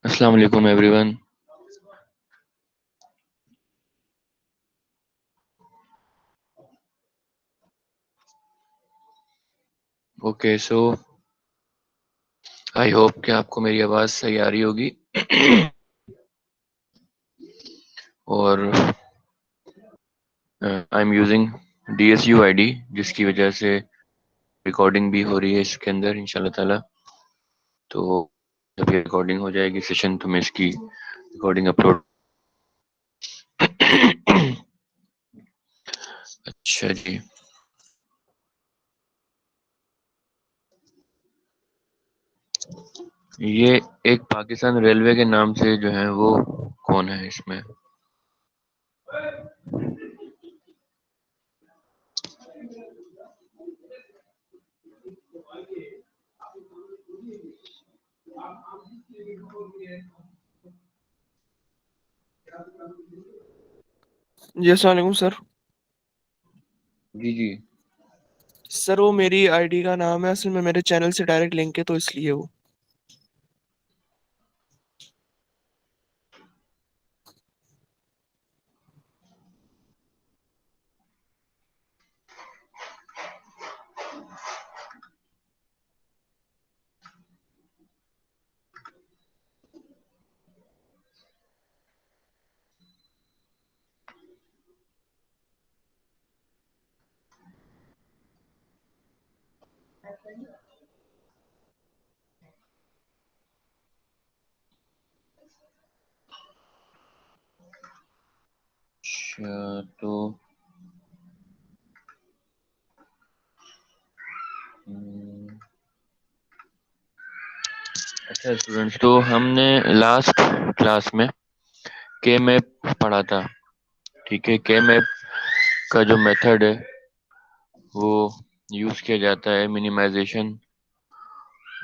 अस्सलाम वालेकुम everyone. Okay so I hope कि आपको मेरी आवाज़ सही आ रही होगी। और I am using DSU ID, जिसकी वजह से रिकॉर्डिंग भी हो रही है इसके अंदर इंशाल्लाह ताला। तो जब ये रिकॉर्डिंग हो जाएगी सेशन तो मैं इसकी रिकॉर्डिंग अपलोड। अच्छा जी। ये एक पाकिस्तान रेलवे के नाम से जो है वो कौन है इसमें? जी अस्सलाम वालेकुम सर। जी जी। सर वो मेरी आईडी का नाम है, असल में मेरे चैनल से डायरेक्ट लिंक है तो इसलिए वो। अच्छा तो हम्म, अच्छा स्टूडेंट्स, तो हमने लास्ट क्लास में के मैप पढ़ा था। ठीक है, के मैप का जो मेथड है वो यूज किया जाता है मिनिमाइजेशन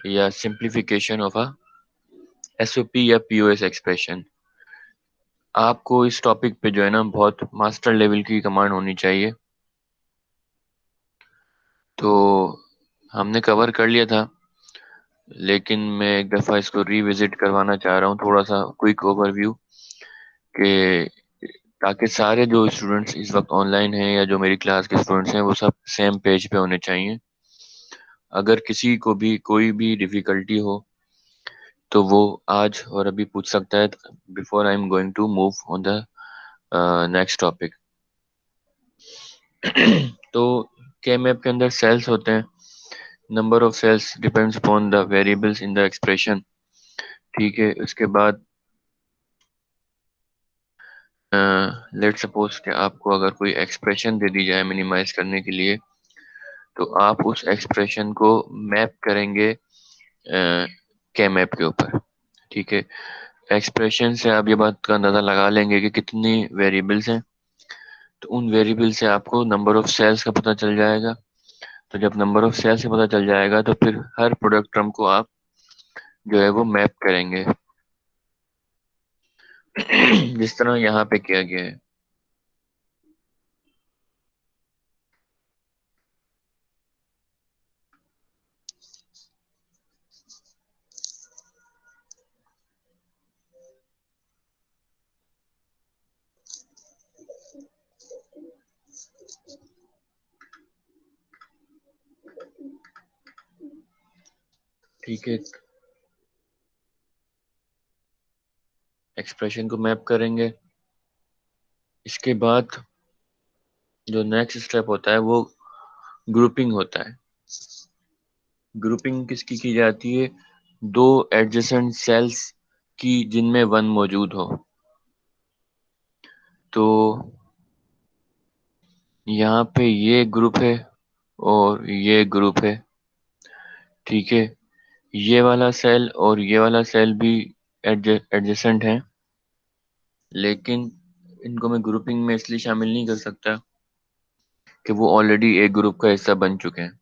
या सिंप्लीफिकेशन ऑफ अ SOP या POS एक्सप्रेशन। आपको इस टॉपिक पे जो है ना बहुत मास्टर लेवल की कमांड होनी चाहिए। तो हमने कवर कर लिया था, लेकिन मैं एक दफ़ा इसको रिविजिट करवाना चाह रहा हूँ, थोड़ा सा क्विक ओवरव्यू के, ताकि सारे जो स्टूडेंट्स इस वक्त ऑनलाइन हैं या जो मेरी क्लास के स्टूडेंट्स हैं वो सब सेम पेज पे होने चाहिए। अगर किसी को भी कोई भी डिफिकल्टी हो तो वो आज और अभी पूछ सकता है, before I am going to move on the next topic. तो के मैप के अंदर सेल्स होते हैं। Number of cells depends upon the variables in the expression. ठीक है, उसके बाद लेट्स सपोज कि आपको अगर कोई एक्सप्रेशन दे दी जाए मिनिमाइज करने के लिए, तो आप उस एक्सप्रेशन को मैप करेंगे के मैप के ऊपर। ठीक है, एक्सप्रेशन से आप ये बात का अंदाजा लगा लेंगे कि कितनी वेरिएबल्स हैं। तो उन वेरिएबल से आपको नंबर ऑफ सेल्स का पता चल जाएगा। तो जब नंबर ऑफ सेल्स से पता चल जाएगा तो फिर हर प्रोडक्ट टर्म को आप जो है वो मैप करेंगे। जिस तरह यहाँ पे किया गया है। ठीक है, एक्सप्रेशन को मैप करेंगे। इसके बाद जो नेक्स्ट स्टेप होता है वो ग्रुपिंग होता है। ग्रुपिंग किसकी की जाती है? दो एडजेसेंट सेल्स की जिनमें वन मौजूद हो। तो यहाँ पे ये ग्रुप है और ये ग्रुप है। ठीक है, ये वाला सेल और ये वाला सेल भी एडजेसेंट हैं, लेकिन इनको मैं ग्रुपिंग में इसलिए शामिल नहीं कर सकता कि वो ऑलरेडी एक ग्रुप का हिस्सा बन चुके हैं।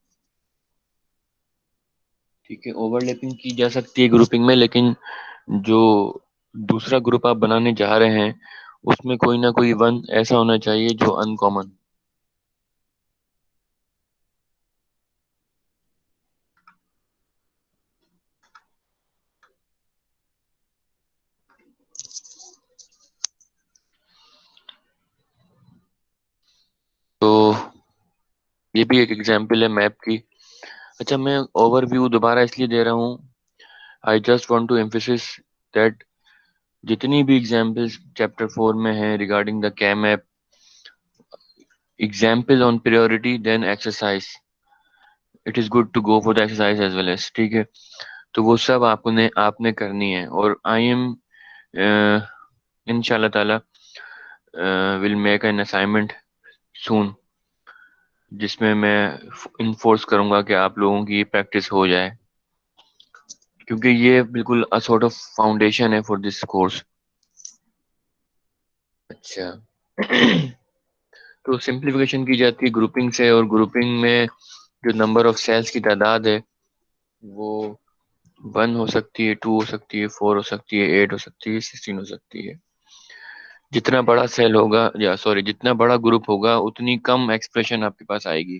ठीक है, ओवरलैपिंग की जा सकती है ग्रुपिंग में, लेकिन जो दूसरा ग्रुप आप बनाने जा रहे हैं उसमें कोई ना कोई वन ऐसा होना चाहिए जो अनकॉमन। ये भी एक एग्जाम्पल है मैप की। अच्छा, मैं ओवरव्यू दोबारा इसलिए दे रहा हूँ, I just want to emphasis that जितनी भी एग्जाम्पल्स चैप्टर 4 में है regarding the K map, example on priority then exercise, it is good to go for the exercise as well as, ठीक है। तो वो सब आपने आपने करनी है, और आई एम इंशाल्लाह ताला विल मेक एन असाइनमेंट सून, जिसमें मैं इन्फोर्स करूंगा कि आप लोगों की प्रैक्टिस हो जाए, क्योंकि ये बिल्कुल अ सॉर्ट ऑफ फाउंडेशन है फॉर दिस कोर्स। अच्छा। तो सिंप्लीफिकेशन की जाती है ग्रुपिंग से, और ग्रुपिंग में जो नंबर ऑफ सेल्स की तादाद है वो 1 हो सकती है, 2 हो सकती है, 4 हो सकती है, 8 हो सकती है, 16 हो सकती है। जितना बड़ा सेल होगा, या सॉरी, जितना बड़ा ग्रुप होगा उतनी कम एक्सप्रेशन आपके पास आएगी,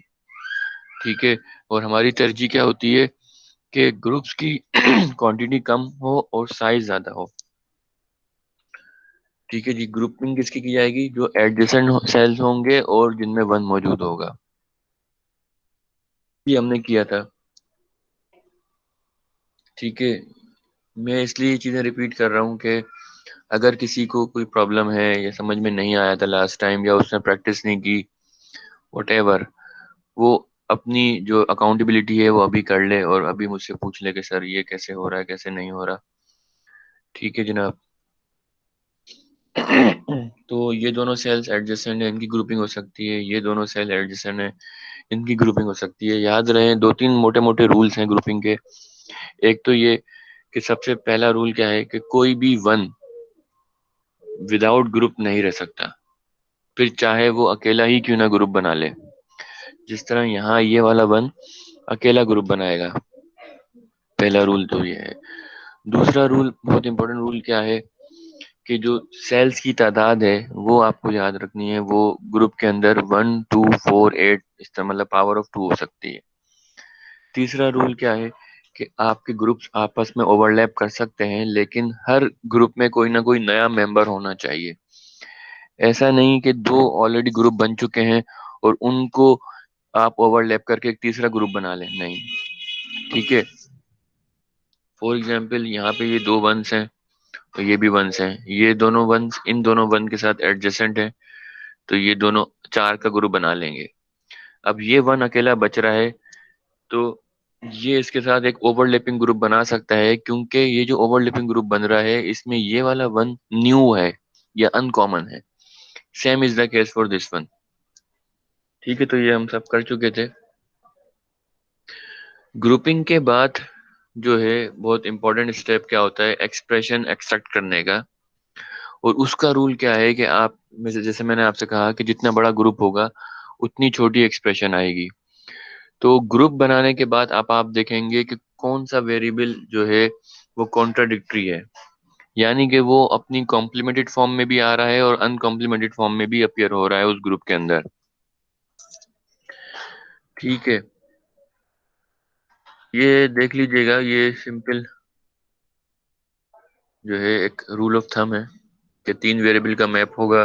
ठीक है। और हमारी तरजीह क्या होती है कि ग्रुप्स की क्वांटिटी कम हो और साइज ज्यादा हो, ठीक है जी। ग्रुपिंग किसकी की जाएगी? जो एडजेसेंट सेल्स होंगे और जिनमें 1 मौजूद होगा। ये हमने किया था, ठीक है। मैं इसलिए ये चीजें रिपीट कर रहा हूँ कि अगर किसी को कोई प्रॉब्लम है या समझ में नहीं आया था लास्ट टाइम, या उसने प्रैक्टिस नहीं की, वटेवर, वो अपनी जो अकाउंटेबिलिटी है वो अभी कर ले, और अभी मुझसे पूछ ले कि सर ये कैसे हो रहा है, कैसे नहीं हो रहा, ठीक है जनाब। तो ये दोनों सेल्स एडजेसेंट है, इनकी ग्रुपिंग हो सकती है, ये दोनों सेल एडजेसेंट है, इनकी ग्रुपिंग हो सकती है। याद रहे, दो तीन मोटे मोटे रूल्स हैं ग्रुपिंग के। एक तो ये कि सबसे पहला रूल क्या है कि कोई भी वन विदाउट ग्रुप नहीं रह सकता, फिर चाहे वो अकेला ही क्यों ना ग्रुप बना ले। जिस तरह यहाँ ये वाला वन अकेला ग्रुप बनाएगा, पहला रूल तो ये है। दूसरा रूल, बहुत इंपॉर्टेंट रूल क्या है, कि जो सेल्स की तादाद है वो आपको याद रखनी है, वो ग्रुप के अंदर 1 2 4 8 इस तरह, मतलब पावर ऑफ 2 हो सकती है। तीसरा रूल क्या है कि आपके ग्रुप्स आपस में ओवरलैप कर सकते हैं, लेकिन हर ग्रुप में कोई ना कोई नया मेंबर होना चाहिए। ऐसा नहीं कि दो ऑलरेडी ग्रुप बन चुके हैं और उनको आप ओवरलैप करके एक तीसरा ग्रुप बना लें, नहीं, ठीक है। फॉर एग्जाम्पल यहाँ पे ये दो वंस हैं, तो ये भी वंस हैं, ये दोनों वंस इन दोनों वन के साथ एडजेसेंट है, तो ये दोनों चार का ग्रुप बना लेंगे। अब ये वन अकेला बच रहा है, तो ये इसके साथ एक ओवरलैपिंग ग्रुप बना सकता है, क्योंकि ये जो ओवरलैपिंग ग्रुप बन रहा है इसमें ये वाला वन न्यू है या अनकॉमन है। Same is the case for this one, ठीक है। तो ये हम सब कर चुके थे। ग्रुपिंग के बाद जो है बहुत इंपॉर्टेंट स्टेप क्या होता है, एक्सप्रेशन एक्सट्रैक्ट करने का। और उसका रूल क्या है कि आप में से, जैसे मैंने आपसे कहा कि जितना बड़ा ग्रुप होगा उतनी छोटी एक्सप्रेशन आएगी। तो ग्रुप बनाने के बाद आप देखेंगे कि कौन सा वेरिएबल जो है वो कॉन्ट्राडिक्टरी है, यानी कि वो अपनी कॉम्प्लीमेंटेड फॉर्म में भी आ रहा है और अनकॉम्प्लीमेंटेड फॉर्म में भी अपीयर हो रहा है उस ग्रुप के अंदर, ठीक है। ये देख लीजिएगा, ये सिंपल जो है एक रूल ऑफ थंब है कि 3 वेरिएबल का मैप होगा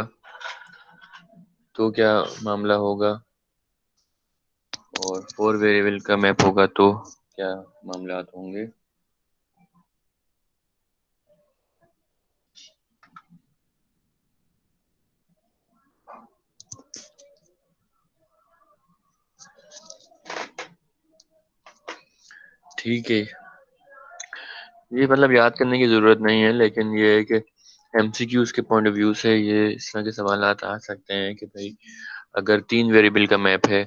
तो क्या मामला होगा, और 4 वेरिएबल का मैप होगा तो क्या मामलात होंगे। ठीक है, ये मतलब याद करने की जरूरत नहीं है, लेकिन ये है कि एमसीक्यूज के पॉइंट ऑफ व्यू से ये इस तरह के सवालात आ सकते हैं कि भाई अगर 3 वेरिएबल का मैप है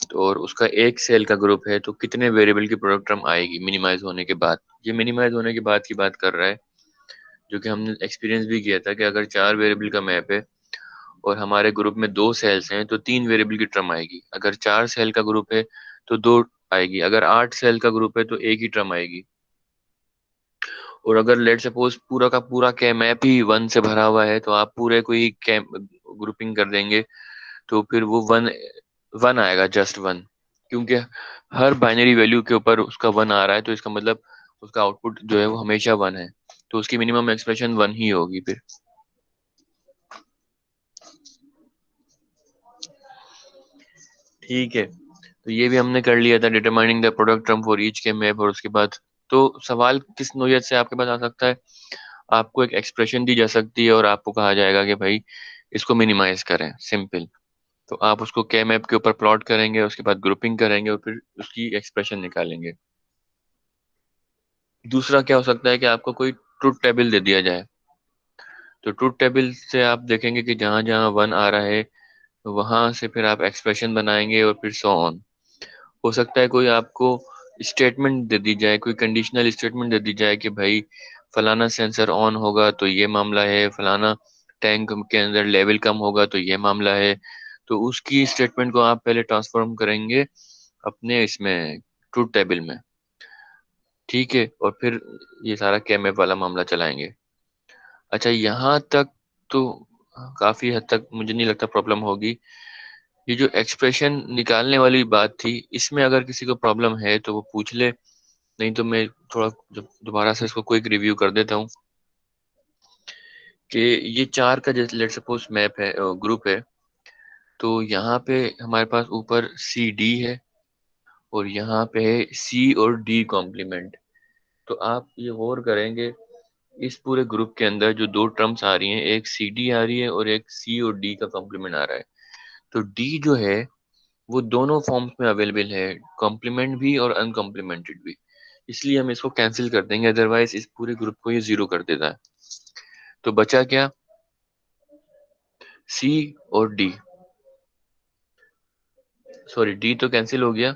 तो और उसका एक सेल का ग्रुप है, तो कितने वेरिएबल की प्रोडक्ट टर्म आएगी मिनिमाइज होने के बाद। ये मिनिमाइज होने के बाद की बात कर रहा है, जो कि हमने एक्सपीरियंस भी किया था कि अगर 4 वेरिएबल का मैप है और हमारे ग्रुप में 2 सेल्स हैं तो 3 वेरिएबल की टर्म आएगी। अगर 4 सेल का ग्रुप है तो 2 आएगी। अगर 8 सेल का ग्रुप है तो एक ही टर्म आएगी। और अगर लेट सपोज पूरा का पूरा के मैप ही 1 से भरा हुआ है, तो आप पूरे को ही के ग्रुपिंग कर देंगे, तो फिर वो 1 1 आएगा, जस्ट 1, क्योंकि हर बाइनरी वैल्यू के ऊपर उसका 1 आ रहा है, तो इसका मतलब उसका आउटपुट जो है वो हमेशा 1 है, तो उसकी मिनिमम एक्सप्रेशन 1 ही होगी फिर, ठीक है। तो ये भी हमने कर लिया था, determining the product term for each के मैप। और उसके बाद तो सवाल किस नोयत से आपके पास आ सकता है, आपको एक एक्सप्रेशन दी जा सकती है और आपको कहा जाएगा कि भाई इसको मिनिमाइज करें, सिंपल। तो आप उसको के मैप के ऊपर प्लॉट करेंगे, उसके बाद ग्रुपिंग करेंगे और फिर उसकी एक्सप्रेशन निकालेंगे। दूसरा क्या हो सकता है कि आपको कोई ट्रुथ टेबल दे दिया जाए। तो ट्रुथ टेबल से आप देखेंगे कि जहां जहां वन आ रहा है वहां से फिर आप एक्सप्रेशन बनाएंगे और फिर सो ऑन। हो सकता है कोई आपको स्टेटमेंट दे दी जाए, कोई कंडीशनल स्टेटमेंट दे दी जाए कि भाई फलाना सेंसर ऑन होगा तो ये मामला है, फलाना टैंक के अंदर लेवल कम होगा तो ये मामला है। तो उसकी स्टेटमेंट को आप पहले ट्रांसफॉर्म करेंगे अपने इसमें ट्रूथ टेबल में, ठीक है, और फिर ये सारा केमएप वाला मामला चलाएंगे। अच्छा, यहाँ तक तो काफी हद तक मुझे नहीं लगता प्रॉब्लम होगी। ये जो एक्सप्रेशन निकालने वाली बात थी, इसमें अगर किसी को प्रॉब्लम है तो वो पूछ ले, नहीं तो मैं थोड़ा जब दोबारा से इसको क्विक रिव्यू कर देता हूँ कि ये चार का जैसे लेट सपोज मैप है, ग्रुप है। तो यहाँ पे हमारे पास ऊपर सी डी है और यहाँ पे है सी और डी कॉम्प्लीमेंट। तो आप ये गौर करेंगे, इस पूरे ग्रुप के अंदर जो दो टर्म्स आ रही हैं, एक सी डी आ रही है और एक सी और डी का कॉम्प्लीमेंट आ रहा है। तो डी जो है वो दोनों फॉर्म्स में अवेलेबल है, कॉम्प्लीमेंट भी और अनकॉम्प्लीमेंटेड भी। इसलिए हम इसको कैंसिल कर देंगे, अदरवाइज इस पूरे ग्रुप को ये जीरो कर देता है। तो बचा क्या, सी और डी। सॉरी, डी तो कैंसिल हो गया,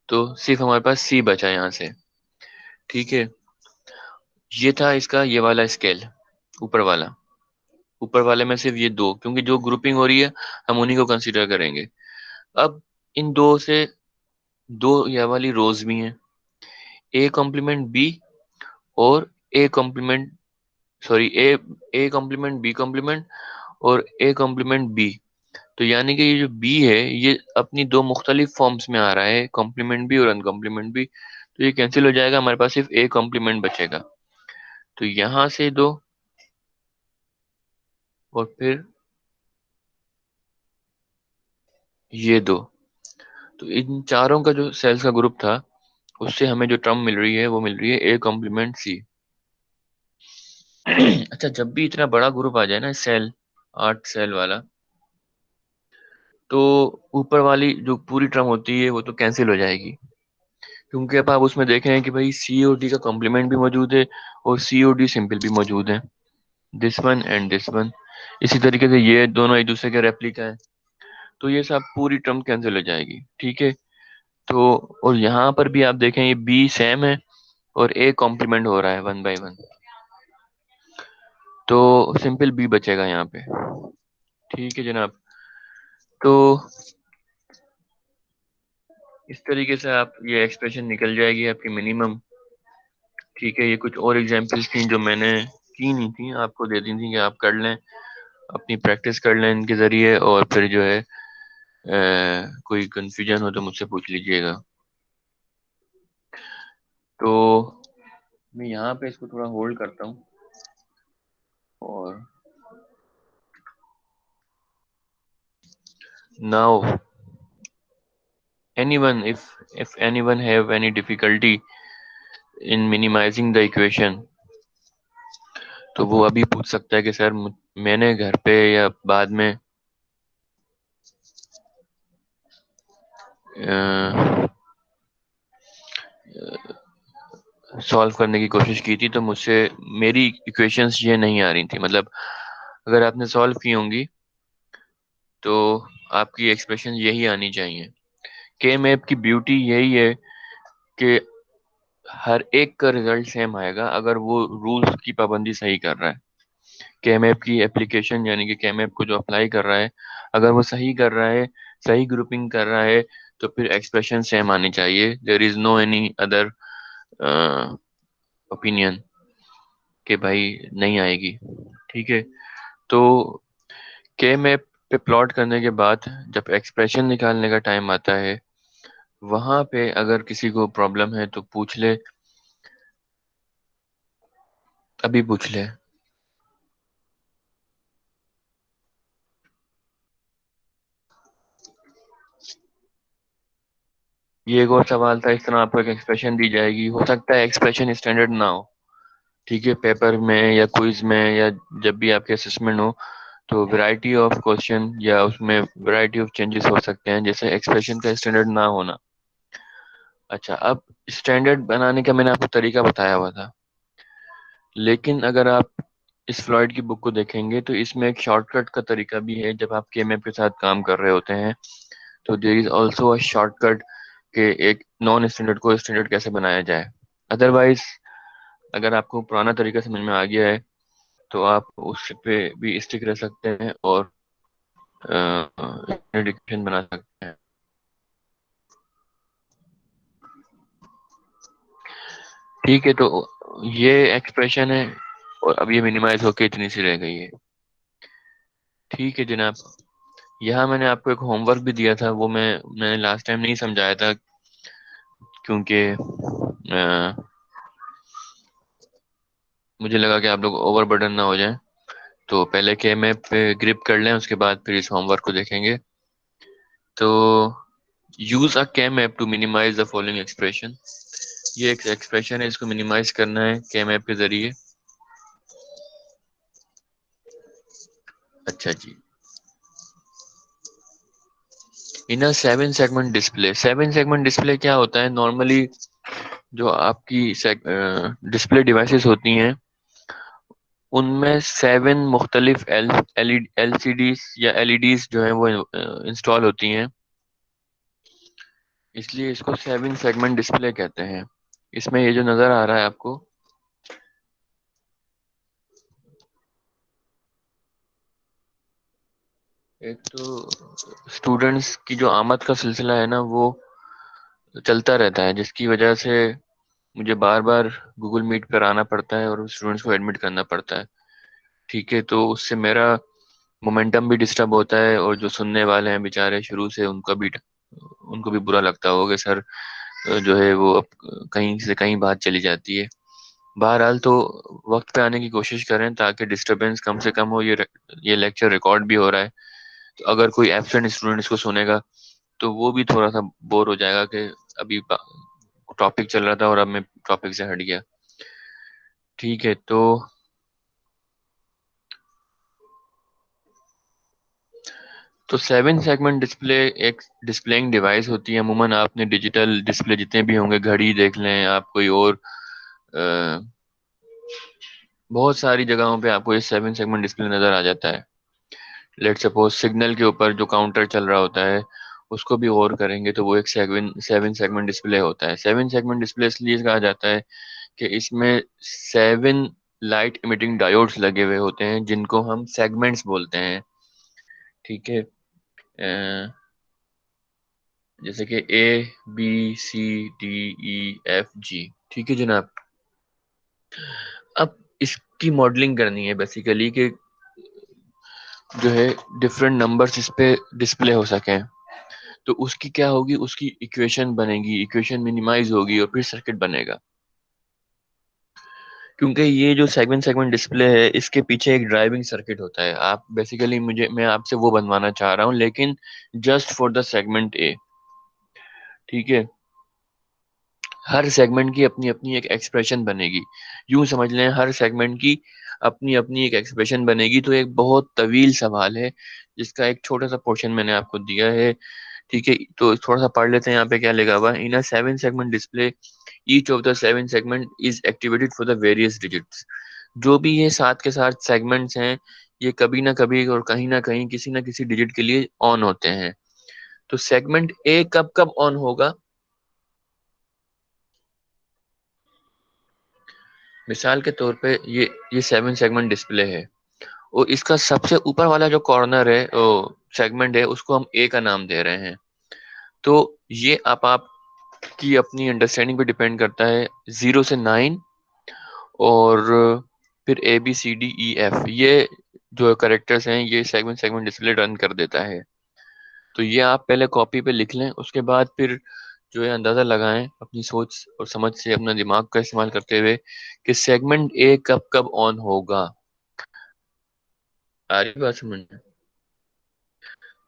तो सिर्फ हमारे पास सी बचा यहाँ से, ठीक है। ये था इसका ये वाला स्केल, ऊपर वाला। ऊपर वाले में सिर्फ ये दो, क्योंकि जो ग्रुपिंग हो रही है हम उन्हीं को कंसीडर करेंगे। अब इन दो से दो ये वाली रोज भी हैं, ए कॉम्प्लीमेंट बी और A complement, sorry A complement B complement और ए कॉम्प्लीमेंट बी। तो यानी कि ये जो बी है ये अपनी दो मुख्तलिफ फॉर्म्स में आ रहा है, कॉम्प्लीमेंट भी और अनकॉम्प्लीमेंट भी। तो ये कैंसिल हो जाएगा, हमारे पास सिर्फ ए कॉम्प्लीमेंट बचेगा। तो यहाँ से दो और फिर ये दो। तो इन चारों का जो सेल्स का ग्रुप था उससे हमें जो टर्म मिल रही है वो मिल रही है ए कॉम्प्लीमेंट सी। अच्छा, जब भी इतना बड़ा ग्रुप आ जाए ना सेल, 8 सेल वाला, तो ऊपर वाली जो पूरी टर्म होती है वो तो कैंसिल हो जाएगी। क्योंकि अब आप उसमें देख रहे हैं कि भाई सी और डी का कॉम्प्लीमेंट भी मौजूद है और सी और डी सिंपल भी मौजूद है, this one and this one. इसी तरीके से ये दोनों एक दूसरे के रेप्लिका है। तो ये सब पूरी टर्म कैंसिल हो जाएगी, ठीक है। तो और यहाँ पर भी आप देखें ये बी सेम है और ए कॉम्प्लीमेंट हो रहा है 1 बाय 1। तो सिंपल बी बचेगा यहाँ पे, ठीक है जनाब। तो इस तरीके से आप ये एक्सप्रेशन निकल जाएगी आपकी मिनिमम, ठीक है। ये कुछ और एग्जांपल्स थी जो मैंने की नहीं थी, आपको दे दी थी कि आप कर लें, अपनी प्रैक्टिस कर लें इनके ज़रिए। और फिर जो है कोई कंफ्यूजन हो तो मुझसे पूछ लीजिएगा। तो मैं यहाँ पे इसको थोड़ा होल्ड करता हूँ। और now anyone, if anyone have any difficulty in minimizing the equation, तो वो अभी पूछ सकता है कि सर मैंने घर पे या बाद में सॉल्व करने की कोशिश की थी तो मुझसे मेरी इक्वेशंस ये नहीं आ रही थी। मतलब अगर आपने सॉल्व की होंगी तो आपकी एक्सप्रेशन यही आनी चाहिए। के मैप की ब्यूटी यही है कि हर एक का रिजल्ट सेम आएगा अगर वो रूल्स की पाबंदी सही कर रहा है। के मैप की एप्लीकेशन यानी कि के मैप को जो अप्लाई कर रहा है, अगर वो सही कर रहा है, सही ग्रुपिंग कर रहा है, तो फिर एक्सप्रेशन सेम आनी चाहिए। There is no any other opinion कि भाई नहीं आएगी, ठीक है। तो के मैप पे प्लॉट करने के बाद जब एक्सप्रेशन निकालने का टाइम आता है, वहां पे अगर किसी को प्रॉब्लम है तो पूछ ले, अभी पूछ ले। ये एक और सवाल था, इस तरह आपको एक एक्सप्रेशन दी जाएगी, हो सकता है एक्सप्रेशन स्टैंडर्ड ना हो, ठीक है, पेपर में या क्विज में या जब भी आपके असेसमेंट हो, तो वैरायटी ऑफ क्वेश्चन या उसमें वैरायटी ऑफ चेंजेस हो सकते हैं, जैसे एक्सप्रेशन का स्टैंडर्ड ना होना। अच्छा, अब स्टैंडर्ड बनाने का मैंने आपको तरीका बताया हुआ था, लेकिन अगर आप इस फ्लॉयड की बुक को देखेंगे तो इसमें एक शॉर्टकट का तरीका भी है। जब आप केएमएफ के साथ काम कर रहे होते हैं तो there is also a shortcut के एक नॉन स्टैंडर्ड को स्टैंडर्ड कैसे बनाया जाए। अदरवाइज अगर आपको पुराना तरीका समझ में आ गया है तो आप उस पे भी स्टिक रह सकते हैं और डिक्टेशन बना सकते हैं। ठीक है, तो ये एक्सप्रेशन है और अब ये मिनिमाइज होके इतनी सी रह गई है। ठीक है जनाब, यहाँ मैंने आपको एक होमवर्क भी दिया था, वो मैंने लास्ट टाइम नहीं समझाया था, क्योंकि मुझे लगा कि आप लोग ओवरबर्डन ना हो जाएं। तो पहले के मैप पे ग्रिप कर लें, उसके बाद फिर इस होमवर्क को देखेंगे। तो use a K map to minimise the following expression. ये एक एक्सप्रेशन है, इसको मिनिमाइज करना है के मैप के जरिए। अच्छा जी, इन अ 7 सेगमेंट डिस्प्ले। 7 सेगमेंट डिस्प्ले क्या होता है? नॉर्मली जो आपकी डिस्प्ले डिवाइसेस होती हैं उनमें 7 मुख्तलिफ एल सी डी या एलईडीज जो है वो इंस्टॉल होती हैं, इसलिए इसको 7 सेगमेंट डिस्प्ले कहते हैं। इसमें ये जो नज़र आ रहा है आपको, एक तो स्टूडेंट्स की जो आमद का सिलसिला है ना वो चलता रहता है, जिसकी वजह से मुझे बार बार गूगल मीट पर आना पड़ता है और स्टूडेंट्स को एडमिट करना पड़ता है। ठीक है, तो उससे मेरा मोमेंटम भी डिस्टर्ब होता है और जो सुनने वाले हैं बेचारे शुरू से, उनको भी बुरा लगता होगा सर, जो है वो अब कहीं से कहीं बात चली जाती है। बहरहाल तो वक्त पे आने की कोशिश करें ताकि डिस्टरबेंस कम से कम हो। ये लेक्चर रिकॉर्ड भी हो रहा है, तो अगर कोई एब्सेंट स्टूडेंट इसको सुनेगा तो वो भी थोड़ा सा बोर हो जाएगा कि अभी टॉपिक चल रहा था और अब मैं टॉपिक से हट गया। ठीक है, तो 7 सेगमेंट डिस्प्ले एक डिस्प्लेइंग डिवाइस होती है। अमूमन आपने डिजिटल डिस्प्ले जितने भी होंगे, घड़ी देख लें आप, कोई और अ, बहुत सारी जगहों पे आपको ये 7 सेगमेंट डिस्प्ले नज़र आ जाता है। लेट सपोज सिग्नल के ऊपर जो काउंटर चल रहा होता है उसको भी गौर करेंगे तो वो एक 7 सेगमेंट डिस्प्ले होता है। 7 सेगमेंट डिस्प्ले इसलिए कहा जाता है कि इसमें 7 लाइट इमिटिंग डायोड्स लगे हुए होते हैं जिनको हम सेगमेंट्स बोलते हैं। ठीक है, जैसे कि A B C D E F G। ठीक है जनाब, अब इसकी मॉडलिंग करनी है बेसिकली कि जो है डिफरेंट नंबर्स इस पे डिस्प्ले हो सकें। तो उसकी क्या होगी, उसकी इक्वेशन बनेगी, इक्वेशन मिनिमाइज होगी और फिर सर्किट बनेगा। क्योंकि ये जो सेगमेंट सेगमेंट डिस्प्ले है इसके पीछे एक ड्राइविंग सर्किट होता है। आप बेसिकली मैं आपसे वो बनवाना चाह रहा हूँ, लेकिन just for the segment A. ठीक है, हर सेगमेंट की अपनी अपनी एक एक्सप्रेशन बनेगी। यूं समझ लें हर सेगमेंट की अपनी अपनी एक एक्सप्रेशन बनेगी। तो एक बहुत तवील सवाल है जिसका एक छोटा सा पोर्शन मैंने आपको दिया है। ठीक है, तो थोड़ा सा पढ़ लेते हैं। यहाँ पे क्या लिखा हुआ है? इन अ 7 segment display each of the 7 segment is activated for the various digits. जो भी ये साथ के साथ सेगमेंट्स हैं ये कभी ना कभी और कहीं ना कहीं किसी ना किसी डिजिट के लिए ऑन होते हैं। तो सेगमेंट ए कब कब ऑन होगा? मिसाल के तौर पे ये 7 सेगमेंट डिस्प्ले है और इसका सबसे ऊपर वाला जो कॉर्नर है, सेगमेंट है, उसको हम ए का नाम दे रहे हैं। तो ये आपकी अपनी अंडरस्टैंडिंग पे डिपेंड करता है। 0 से 9 और फिर ABCDEF, ये जो करेक्टर्स हैं ये सेगमेंट सेगमेंट डिस्प्ले रन कर देता है। तो ये आप पहले कॉपी पे लिख लें, उसके बाद फिर जो है अंदाजा लगाएं अपनी सोच और समझ से, अपना दिमाग का इस्तेमाल करते हुए कि सेगमेंट ए कब कब ऑन होगा। आ रही बात समझ में?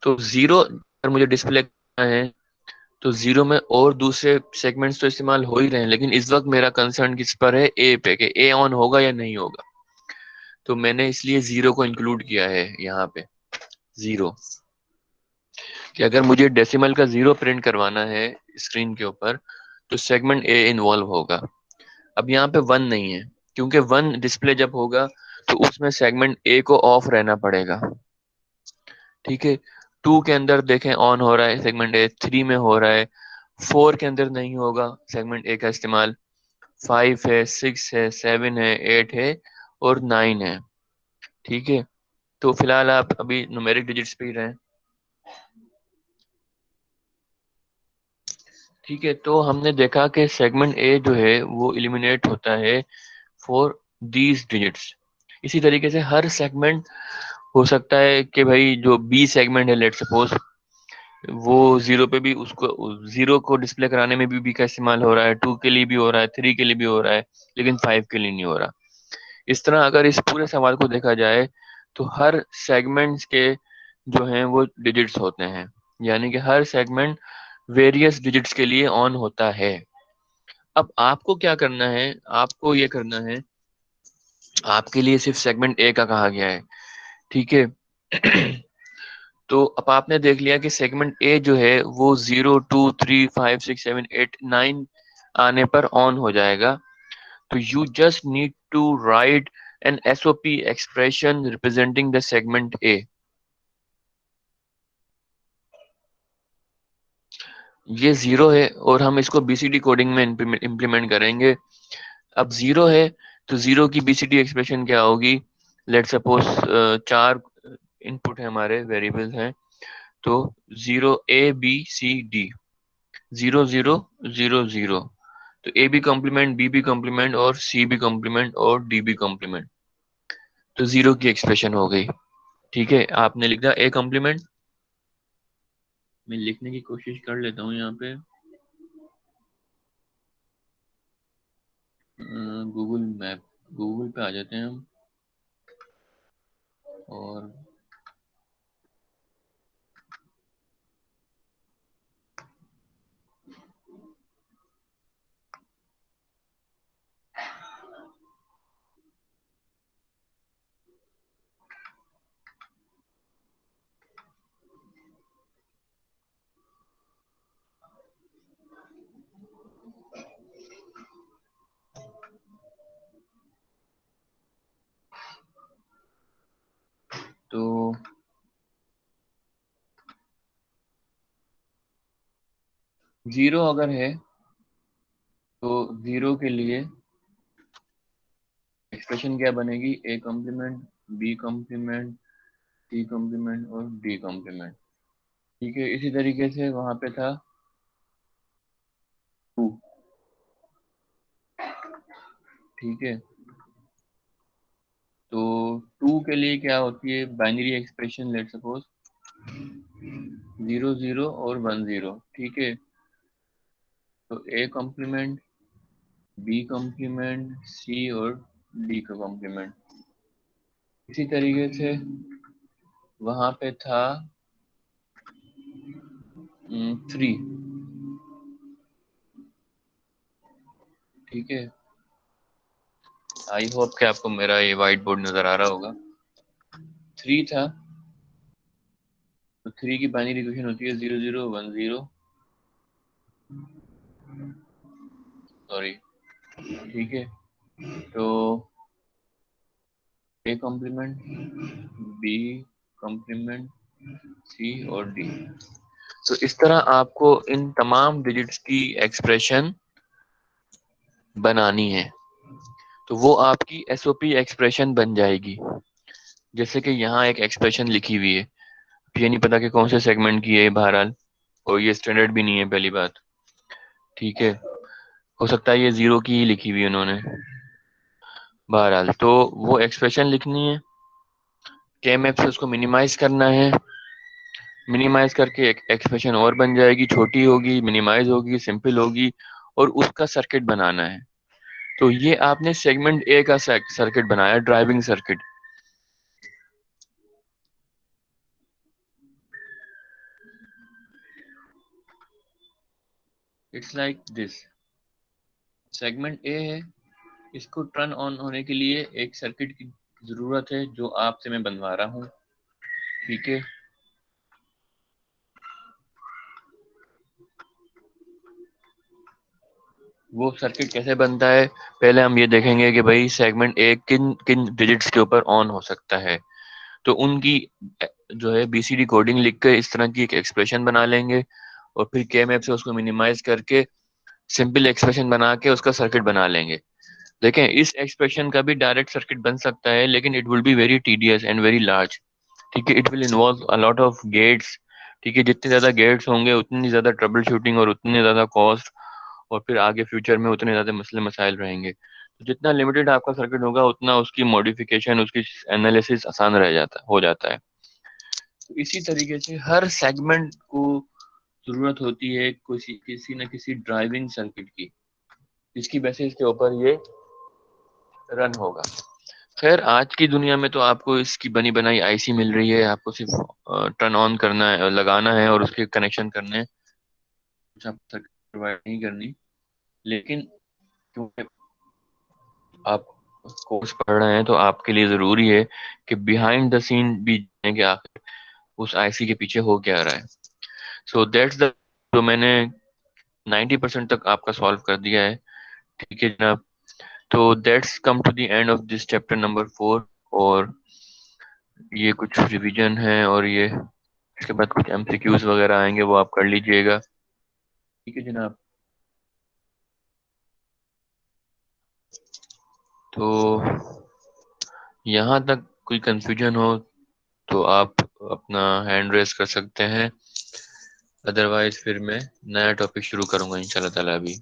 तो 0 अगर मुझे डिस्प्ले करना है तो जीरो में और दूसरे सेगमेंट्स तो इस्तेमाल हो ही रहे हैं, लेकिन इस वक्त मेरा कंसर्न किस पर है, ए पे, कि ए ऑन होगा या नहीं होगा। तो मैंने इसलिए जीरो को इंक्लूड किया है यहाँ पे, जीरो, कि अगर मुझे डेसिमल का जीरो प्रिंट करवाना है स्क्रीन के ऊपर तो सेगमेंट ए इन्वॉल्व होगा। अब यहाँ पे वन नहीं है, क्योंकि वन डिस्प्ले जब होगा तो उसमें सेगमेंट ए को ऑफ रहना पड़ेगा। ठीक है, टू के अंदर देखें ऑन हो रहा है सेगमेंट ए, थ्री में हो रहा है, फोर के अंदर नहीं होगा सेगमेंट ए का इस्तेमाल, फाइव है, सिक्स है, सेवन है, एट है और नाइन है। ठीक है, तो फिलहाल आप अभी न्यूमेरिक डिजिट्स पे ही रहें। ठीक है, तो हमने देखा कि सेगमेंट ए जो है वो इलिमिनेट होता है फॉर दीज डिजिट्स। इसी तरीके से हर सेगमेंट हो सकता है कि भाई जो बी सेगमेंट है, लेट सपोज, वो जीरो पे भी, उसको जीरो को डिस्प्ले कराने में भी बी का इस्तेमाल हो रहा है, टू के लिए भी हो रहा है, थ्री के लिए भी हो रहा है, लेकिन फाइव के लिए नहीं हो रहा। इस तरह अगर इस पूरे सवाल को देखा जाए तो हर सेगमेंट्स के जो हैं वो डिजिट्स होते हैं, यानी कि हर सेगमेंट वेरियस डिजिट्स के लिए ऑन होता है। अब आपको क्या करना है, आपको ये करना है, आपके लिए सिर्फ सेगमेंट ए का कहा गया है। ठीक है। तो अब आपने देख लिया कि सेगमेंट ए जो है वो zero, two, three, five, six, seven, eight, nine आने पर ऑन हो जाएगा। तो you just need to write an SOP expression representing the segment A। ये जीरो है और हम इसको बीसीडी कोडिंग में इम्प्लीमेंट करेंगे। अब जीरो है तो जीरो की बीसीडी एक्सप्रेशन क्या होगी, लेट सपोज चार इनपुट है हमारे, वेरिएबल्स हैं, तो zero A B C D, zero zero zero zero, तो A B complement, B B complement और सी बी कॉम्प्लीमेंट और डी बी कॉम्प्लीमेंट, तो जीरो की एक्सप्रेशन हो गई। ठीक है, आपने लिख दिया ए कॉम्प्लीमेंट। मैं लिखने की कोशिश कर लेता हूँ यहाँ पे, गूगल मैप, गूगल पे आ जाते हैं हम, और तो जीरो अगर है तो जीरो के लिए एक्सप्रेशन क्या बनेगी, A complement, B complement, C complement और डी कॉम्प्लीमेंट। ठीक है, इसी तरीके से वहां पे था टू। ठीक है, तो टू के लिए क्या होती है binary expression, let suppose zero zero और वन जीरो। ठीक है, तो ए कॉम्प्लीमेंट, बी कॉम्प्लीमेंट, सी और डी का कॉम्प्लीमेंट। इसी तरीके से वहां पे था थ्री। ठीक है, आई होप कि आपको मेरा ये व्हाइट बोर्ड नजर आ रहा होगा। थ्री था, तो थ्री की बाइनरी इक्वेशन होती है zero zero one zero, sorry. ठीक है, तो ए कॉम्प्लीमेंट, बी कॉम्प्लीमेंट, सी और डी। तो इस तरह आपको इन तमाम डिजिट्स की एक्सप्रेशन बनानी है, तो वो आपकी एसओपी एक्सप्रेशन बन जाएगी। जैसे कि यहाँ एक एक्सप्रेशन लिखी हुई है, ये नहीं पता कि कौन से सेगमेंट की है बहरहाल, और ये स्टैंडर्ड भी नहीं है पहली बात। ठीक है, हो सकता है ये जीरो की ही लिखी हुई है उन्होंने, बहरहाल तो वो एक्सप्रेशन लिखनी है, के मैप से उसको मिनिमाइज करना है, मिनिमाइज करके एक एक्सप्रेशन और बन जाएगी, छोटी होगी, मिनिमाइज होगी, सिंपल होगी, और उसका सर्किट बनाना है। तो ये आपने सेगमेंट ए का सर्किट बनाया, driving circuit. It's like this. Segment A है, इसको टर्न ऑन होने के लिए एक सर्किट की जरूरत है जो आपसे मैं बनवा रहा हूँ। ठीक है, वो सर्किट कैसे बनता है, पहले हम ये देखेंगे कि भाई सेगमेंट ए किन किन डिजिट्स के ऊपर ऑन हो सकता है। तो उनकी जो है बीसीडी कोडिंग लिख के इस तरह की एक एक्सप्रेशन बना लेंगे, और फिर के मैप से उसको मिनिमाइज करके सिंपल एक्सप्रेशन बना के उसका सर्किट बना लेंगे। देखें, इस एक्सप्रेशन का भी डायरेक्ट सर्किट बन सकता है, लेकिन it will be very tedious and very large. ठीक है, it will involve a lot of gates. ठीक है, जितने ज्यादा गेट्स होंगे उतनी ज्यादा ट्रबल शूटिंग और उतनी ज्यादा कॉस्ट, और फिर आगे फ्यूचर में उतने ज्यादा मसले मसाइल रहेंगे। तो जितना लिमिटेड आपका सर्किट होगा उतना उसकी मॉडिफिकेशन, उसकी एनालिसिस आसान रह जाता हो जाता है। तो इसी तरीके से हर सेगमेंट को जरूरत होती है किसी किसी न किसी ड्राइविंग सर्किट की, जिसकी बेसिस के ऊपर ये रन होगा। खैर, आज की दुनिया में तो आपको इसकी बनी बनाई आईसी मिल रही है, आपको सिर्फ टर्न ऑन करना है, लगाना है और उसके कनेक्शन करने हैं, कुछ आप प्रोवाइड नहीं करनी। लेकिन क्योंकि आप कोर्स पढ़ रहे हैं तो आपके लिए जरूरी है कि बिहाइंड द सीन भी जानें कि आखिर उस आईसी के पीछे हो क्या रहा है। सो दैट्स द, जो मैंने 90% तक आपका सॉल्व कर दिया है। ठीक है जनाब, तो that's come to the end of this chapter number 4। और ये कुछ रिवीजन है, और ये इसके बाद कुछ एमसीक्यूज वगैरह आएंगे, वो आप कर लीजिएगा। ठीक है जनाब, तो यहाँ तक कोई कंफ्यूजन हो तो आप अपना हैंड रेस कर सकते हैं, अदरवाइज फिर मैं नया टॉपिक शुरू करूंगा इंशाल्लाह ताला अभी।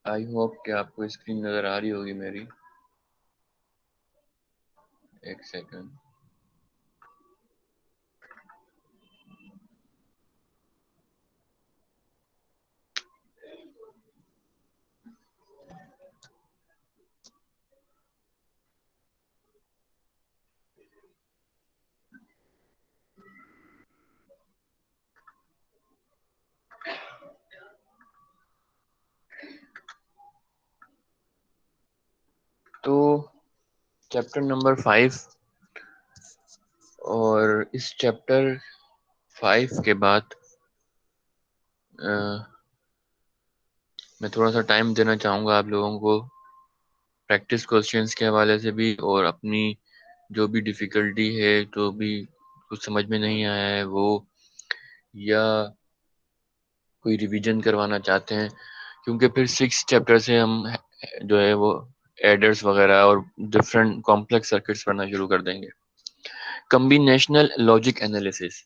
आई होप कि आपको स्क्रीन नजर आ रही होगी मेरी। एक सेकंड। तो चैप्टर नंबर 5, और इस चैप्टर 5 के बाद अ, मैं थोड़ा सा टाइम देना चाहूँगा आप लोगों को प्रैक्टिस क्वेश्चंस के हवाले से भी, और अपनी जो भी डिफ़िकल्टी है, जो भी कुछ समझ में नहीं आया है वो, या कोई रिवीजन करवाना चाहते हैं, क्योंकि फिर 6 चैप्टर से हम जो है वो एडर्स वगैरह और डिफरेंट कॉम्प्लेक्स सर्किट्स पढ़ना शुरू कर देंगे। कम्बिनेशनल लॉजिक एनालिसिस,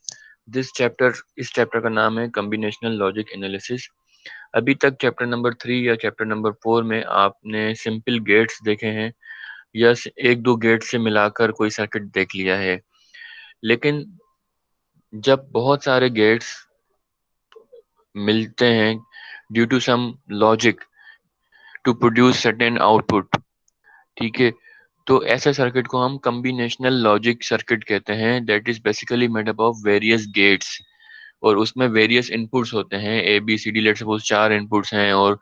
इस चैप्टर का नाम है कम्बिनेशनल लॉजिक एनालिसिस। अभी तक चैप्टर नंबर 3 या चैप्टर नंबर 4 में आपने सिंपल गेट्स देखे हैं, या एक दो गेट से मिलाकर कोई सर्किट देख लिया है। लेकिन जब बहुत सारे गेट्स मिलते हैं due to some logic to produce certain output, ठीक है, तो ऐसे सर्किट को हम कम्बिनेशनल लॉजिक सर्किट कहते हैं, that is basically made up of various gates. और उसमें वेरियस इनपुट्स होते हैं, A B C D, let's suppose 4 inputs हैं और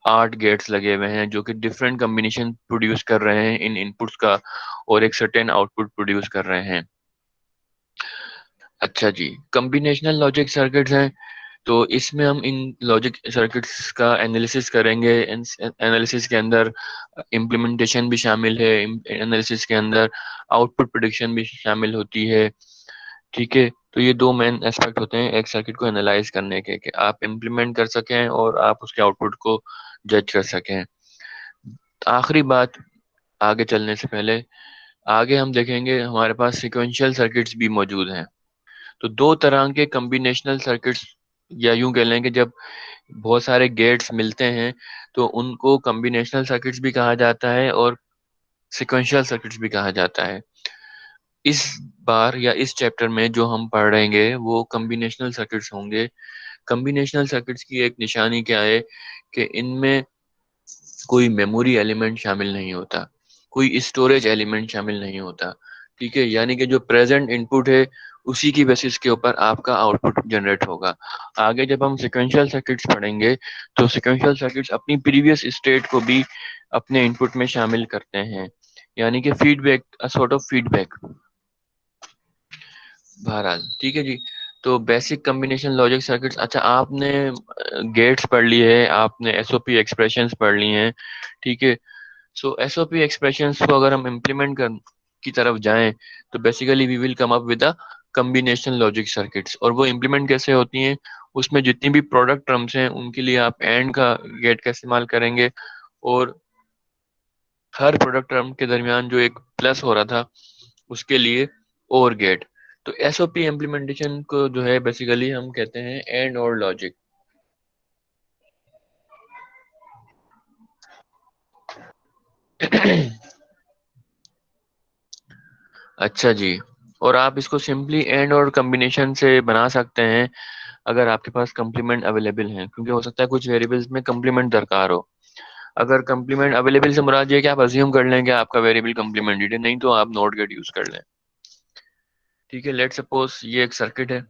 8 गेट्स लगे हुए हैं जो कि डिफरेंट कम्बिनेशन प्रोड्यूस कर रहे हैं इन इनपुट्स का, और एक सर्टेन आउटपुट प्रोड्यूस कर रहे हैं। अच्छा जी, कम्बिनेशनल लॉजिक सर्किट्स हैं, तो इसमें हम इन लॉजिक सर्किट्स का एनालिसिस करेंगे। एनालिसिस के अंदर इम्प्लीमेंटेशन भी शामिल है, एनालिसिस के अंदर आउटपुट प्रेडिक्शन भी शामिल होती है। ठीक है, तो ये दो मेन एस्पेक्ट होते हैं एक सर्किट को एनालाइज करने के, कि आप इम्प्लीमेंट कर सकें और आप उसके आउटपुट को जज कर सकें। आखिरी बात, आगे चलने से पहले आगे हम देखेंगे हमारे पास सिक्वेंशियल सर्किट्स भी मौजूद हैं। तो दो तरह के कम्बिनेशनल सर्किट्स, या यूं कह लें कि जब बहुत सारे गेट्स मिलते हैं तो उनको कम्बिनेशनल सर्किट्स भी कहा जाता है और सिक्वेंशियल सर्किट्स भी कहा जाता है। इस बार या इस चैप्टर में जो हम पढ़ेंगे वो कम्बिनेशनल सर्किट्स होंगे। कम्बिनेशनल सर्किट्स की एक निशानी क्या है कि इनमें कोई मेमोरी एलिमेंट शामिल नहीं होता, कोई स्टोरेज एलिमेंट शामिल नहीं होता। ठीक है, यानी कि जो प्रेजेंट इनपुट है उसी की बेसिस के ऊपर आपका आउटपुट जनरेट होगा। आगे जब हम सिक्वेंशियल सर्किट्स पढ़ेंगे तो सिक्वेंशियल सर्किट्स अपनी प्रीवियस स्टेट को भी अपने इनपुट में शामिल करते हैं, यानी कि feedback, a sort of feedback. बहरहाल ठीक है जी। तो बेसिक कॉम्बिनेशन लॉजिक सर्किट्स, अच्छा आपने गेट्स पढ़ ली है, आपने एसओपी एक्सप्रेशंस पढ़ ली हैं। ठीक है, सो एसओपी एक्सप्रेशंस को अगर हम इम्प्लीमेंट कर की तरफ जाएं तो basically we will come up with a combination logic circuits. और वो इम्प्लीमेंट कैसे होती हैं, उसमें जितनी भी प्रोडक्ट टर्म्स हैं उनके लिए आप एंड का गेट का इस्तेमाल करेंगे, और हर प्रोडक्ट टर्म के दरमियान जो एक प्लस हो रहा था उसके लिए और गेट। तो एसओपी इम्प्लीमेंटेशन को जो है बेसिकली हम कहते हैं एंड और लॉजिक। अच्छा जी, और आप इसको सिंपली एंड और कॉम्बिनेशन से बना सकते हैं अगर आपके पास कम्प्लीमेंट अवेलेबल हैं, क्योंकि हो सकता है कुछ वेरिएबल्स में कम्प्लीमेंट दरकार हो। अगर कम्प्लीमेंट अवेलेबल से मुराद ये है कि आप अज्यूम कर लें कि आपका वेरिएबल कम्प्लीमेंटेड है, नहीं तो आप नॉट गेट यूज कर लें। ठीक है, लेट सपोज ये एक सर्किट है,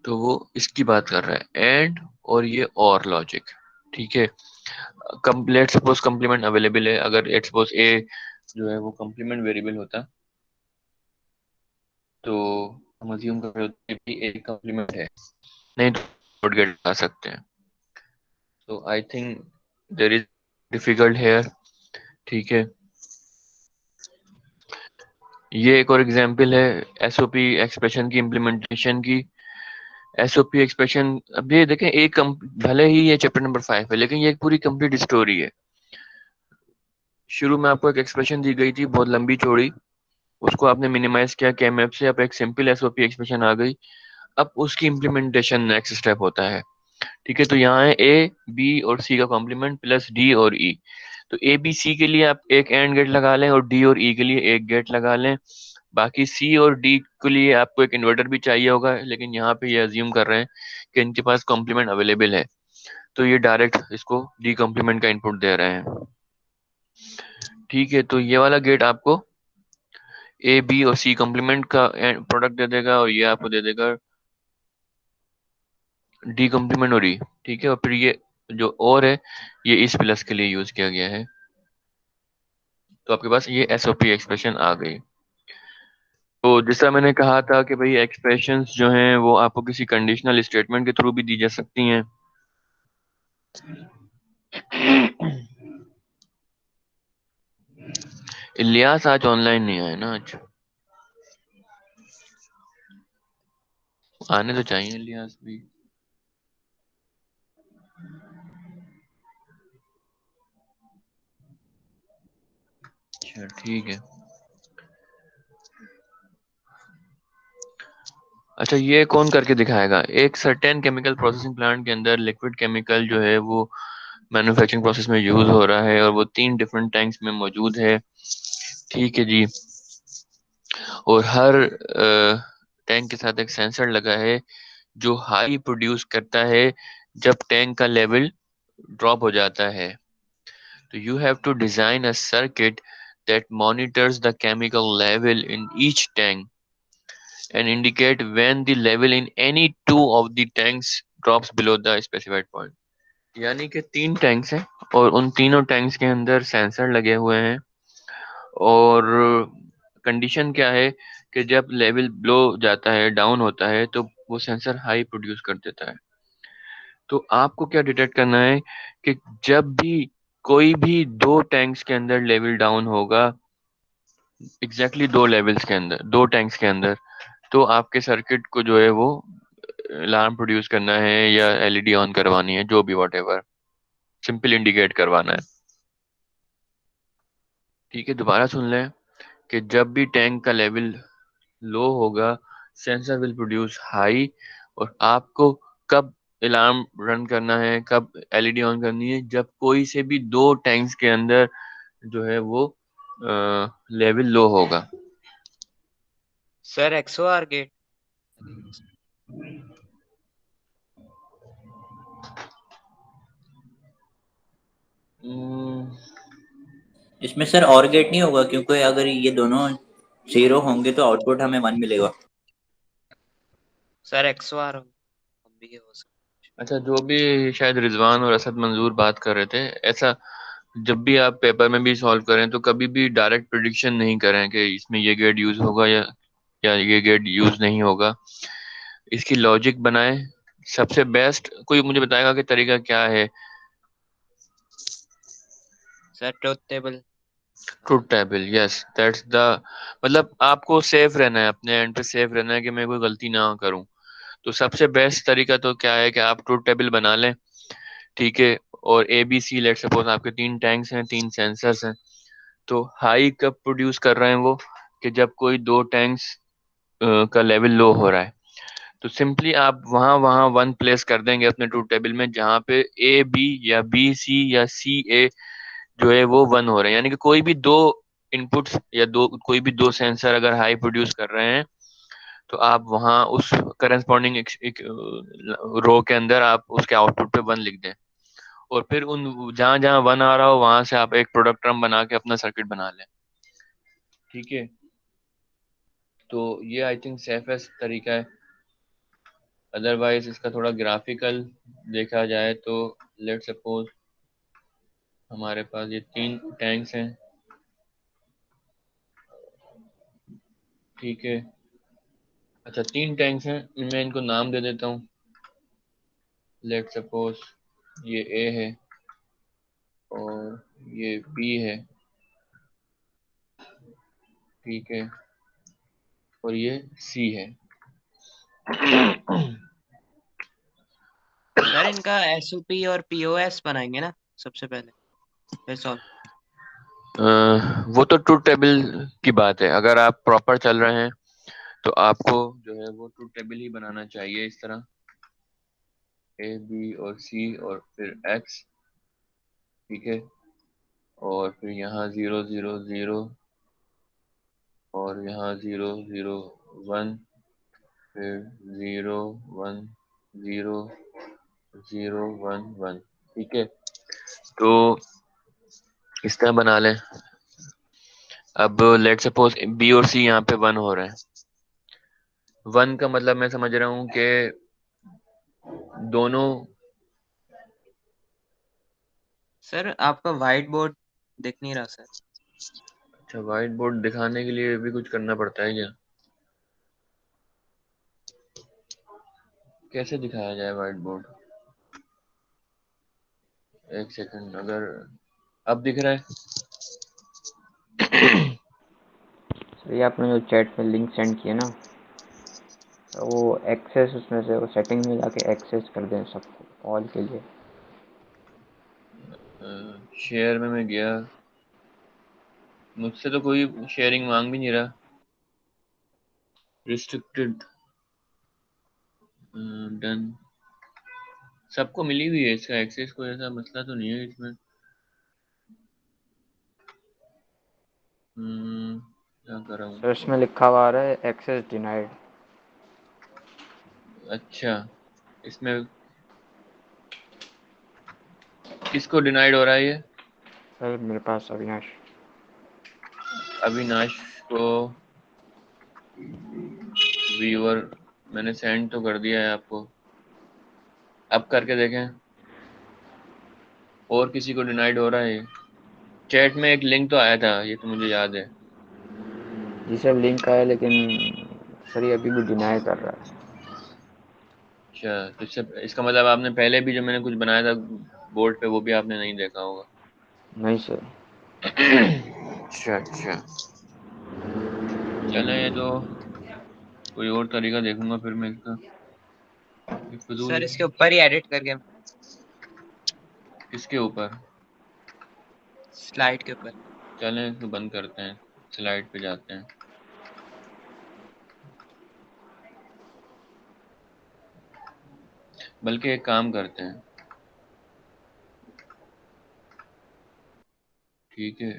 तो वो इसकी बात कर रहा है एंड और ये और लॉजिक। ठीक है, लेट सपोज कम्प्लीमेंट अवेलेबल है, अगर लेट सपोज ए जो है वो कम्प्लीमेंट वेरिएबल होता तो हम अज्यूम कर रहे हैं कि ए कम्प्लीमेंट है, नहीं तो नॉट गेट आ सकते हैं। तो I think there is difficult here. ठीक है, ये एक और एग्जांपल है एसओपी एक्सप्रेशन की इम्प्लीमेंटेशन की। एसओपी एक्सप्रेशन, अब ये देखें एक भले ही ये चैप्टर नंबर 5 है लेकिन ये एक पूरी कंप्लीट स्टोरी है। शुरू में आपको एक एक्सप्रेशन दी गई थी बहुत लंबी चौड़ी, उसको आपने मिनिमाइज किया के मैप से, अब एक सिंपल एसओपी एक्सप्रेशन आ गई। अब उसकी इम्प्लीमेंटेशन नेक्स्ट स्टेप होता है। ठीक है, तो यहाँ है ए बी और सी का कॉम्प्लीमेंट प्लस डी और ई। तो ए बी सी के लिए आप एक एंड गेट लगा लें और डी और ई के लिए एक गेट लगा लें। बाकी सी और डी के लिए आपको एक इन्वर्टर भी चाहिए होगा, लेकिन यहाँ पे ये अज्यूम कर रहे हैं कि इनके पास कॉम्प्लीमेंट अवेलेबल है, तो ये डायरेक्ट इसको डी कॉम्प्लीमेंट का इनपुट दे रहे हैं। ठीक है, तो ये वाला गेट आपको ए बी और सी कॉम्प्लीमेंट का प्रोडक्ट दे देगा, और ये आपको दे देगा डी कॉम्प्लीमेंट और ई। ठीक है, और फिर ये जो और है ये इस प्लस के लिए यूज किया गया है। तो आपके पास ये एसओपी एक्सप्रेशन आ गई। तो जैसा मैंने कहा था कि भाई एक्सप्रेशंस जो हैं वो आपको किसी कंडीशनल स्टेटमेंट के थ्रू भी दी जा सकती हैं। इलियास आज ऑनलाइन नहीं आया ना आज, आने तो चाहिए इलियास भी। अच्छा ठीक है। अच्छा, ये कौन करके दिखाएगा? एक सर्टेन केमिकल प्रोसेसिंग प्लांट के अंदर लिक्विड केमिकल जो है वो मैन्युफैक्चरिंग प्रोसेस में यूज हो रहा है, और वो 3 डिफरेंट टैंक्स में मौजूद है। ठीक है जी, और हर टैंक के साथ एक सेंसर लगा है जो हाई प्रोड्यूस करता है जब टैंक का लेवल ड्रॉप हो जाता है। तो you have to design a circuit that monitors the chemical level in each tank and indicate when the level in any two of the tanks drops below the specified point। यानी कि 3 tanks हैं और उन तीनों tanks के अंदर sensor लगे हुए हैं, और कंडीशन क्या है कि जब लेवल ब्लो जाता है, डाउन होता है, तो वो सेंसर हाई प्रोड्यूस कर देता है। तो आपको क्या डिटेक्ट करना है कि जब भी कोई भी दो टैंक्स के अंदर लेवल डाउन होगा, एग्जैक्टली दो लेवल्स के अंदर, दो टैंक्स के अंदर, तो आपके सर्किट को जो है वो अलार्म प्रोड्यूस करना है या एलईडी ऑन करवानी है, जो भी वॉट एवर, सिंपल इंडिकेट करवाना है। ठीक है, दोबारा सुन लें कि जब भी टैंक का लेवल लो होगा, सेंसर विल प्रोड्यूस हाई। और आपको कब अलार्म रन करना है, कब एलईडी ऑन करनी है, जब कोई से भी दो टैंक्स के अंदर जो है वो लेवल लो होगा। Sir XOR gate. हम्म, इसमें सर और गेट नहीं होगा, क्योंकि अगर ये दोनों 0 होंगे तो आउटपुट हमें 1 मिलेगा। सर XOR भी हो सकता। अच्छा, जो भी शायद रिजवान और असद मंजूर बात कर रहे थे, ऐसा जब भी आप पेपर में भी सॉल्व करें तो कभी भी डायरेक्ट प्रिडिक्शन नहीं करें कि इसमें ये गेट यूज होगा या ये गेट यूज नहीं होगा। इसकी लॉजिक बनाएं। सबसे बेस्ट कोई मुझे बताएगा कि तरीका क्या है? Sir truth table. Truth table, yes, that's the, मतलब आपको सेफ रहना है, अपने एंड पे सेफ रहना है कि मैं कोई गलती ना करूं। तो सबसे बेस्ट तरीका तो क्या है कि आप ट्रुथ टेबल बना लें। ठीक है, और A B C, let suppose आपके 3 टैंक्स हैं, 3 सेंसर्स हैं। तो हाई कब प्रोड्यूस कर रहे हैं वो, कि जब कोई दो टैंक्स का लेवल लो हो रहा है। तो सिंपली आप वहां वहां वन प्लेस कर देंगे अपने ट्रूथ टेबल में, जहां पे ए बी या बी सी या सी ए जो है वो वन हो रहे हैं, यानी कि कोई भी दो इनपुट्स या कोई भी दो सेंसर अगर हाई प्रोड्यूस कर रहे हैं, तो आप वहां उस करस्पॉन्डिंग एक रो के अंदर आप उसके आउटपुट पे वन लिख दें। और फिर उन जहां जहां वन आ रहा हो वहां से आप एक प्रोडक्ट टर्म बना के अपना सर्किट बना लें। ठीक है, तो ये आई थिंक सेफेस्ट तरीका है। अदरवाइज इसका थोड़ा ग्राफिकल देखा जाए तो, लेट सपोज हमारे पास ये 3 टैंक्स हैं। ठीक है, अच्छा 3 टैंक्स हैं, मैं इनको नाम दे देता हूँ। लेट सपोज ये ए है और ये बी है। ठीक है, और ये सी है। सर इनका SOP और POS बनाएंगे ना सबसे पहले, फिर सॉल्व। वो तो ट्रूथ टेबल की बात है। अगर आप प्रॉपर चल रहे हैं तो आपको जो है वो ट्रूथ टेबल ही बनाना चाहिए, इस तरह ए बी और सी और फिर एक्स। ठीक है, और फिर यहाँ 0 0 0 और यहाँ 0 0 1, फिर 0 1 0 0 1 1। ठीक है, तो इस तरह बना लें। अब लेट सपोज बी और सी यहाँ पे वन हो रहे हैं। वन का मतलब मैं समझ रहा हूँ कि दोनों। सर आपका व्हाइट बोर्ड दिख नहीं रहा सर। अच्छा, व्हाइट बोर्ड दिखाने के लिए भी कुछ करना पड़ता है क्या? कैसे दिखाया जाए व्हाइट बोर्ड? एक सेकंड, अगर अब दिख रहा है। सर ये आपने जो चैट में लिंक सेंड किया ना, तो वो एक्सेस उसमें से वो सेटिंग में जाके एक्सेस कर दें सबको, ऑल के लिए। शेयर में मैं गया, मुझसे तो कोई शेयरिंग मांग भी नहीं रहा। रिस्ट्रिक्टेड, डन, सबको मिली हुई है इसका एक्सेस, कोई ऐसा मसला तो नहीं है इसमें। क्या कर रहा हूँ? सर इसमें लिखा हुआ आ रहा है एक्सेस डिनाइड। अच्छा, इसमें किसको डिनाइड हो रहा है ये? सर मेरे पास अविनाश। अविनाश को व्यूअर मैंने सेंड तो कर दिया है आपको, अब करके देखें। और किसी को डिनाइड हो रहा है ये? चैट में एक लिंक तो आया था, ये तो मुझे याद है। जी सर लिंक आया, लेकिन सर ये अभी भी डिनाई कर रहा है। अच्छा, तो इसका मतलब आपने पहले भी जो मैंने कुछ बनाया था बोर्ड पे, वो भी आपने नहीं देखा होगा। नहीं सर। अच्छा अच्छा, चले ये तो कोई और तरीका देखूंगा फिर मैं इसका। ये फजूल सर इसके ऊपर ही एडिट करके किसके ऊपर? स्लाइड के ऊपर। चलें इसको बंद करते हैं, स्लाइड पे जाते हैं। बल्कि एक काम करते हैं, ठीक है,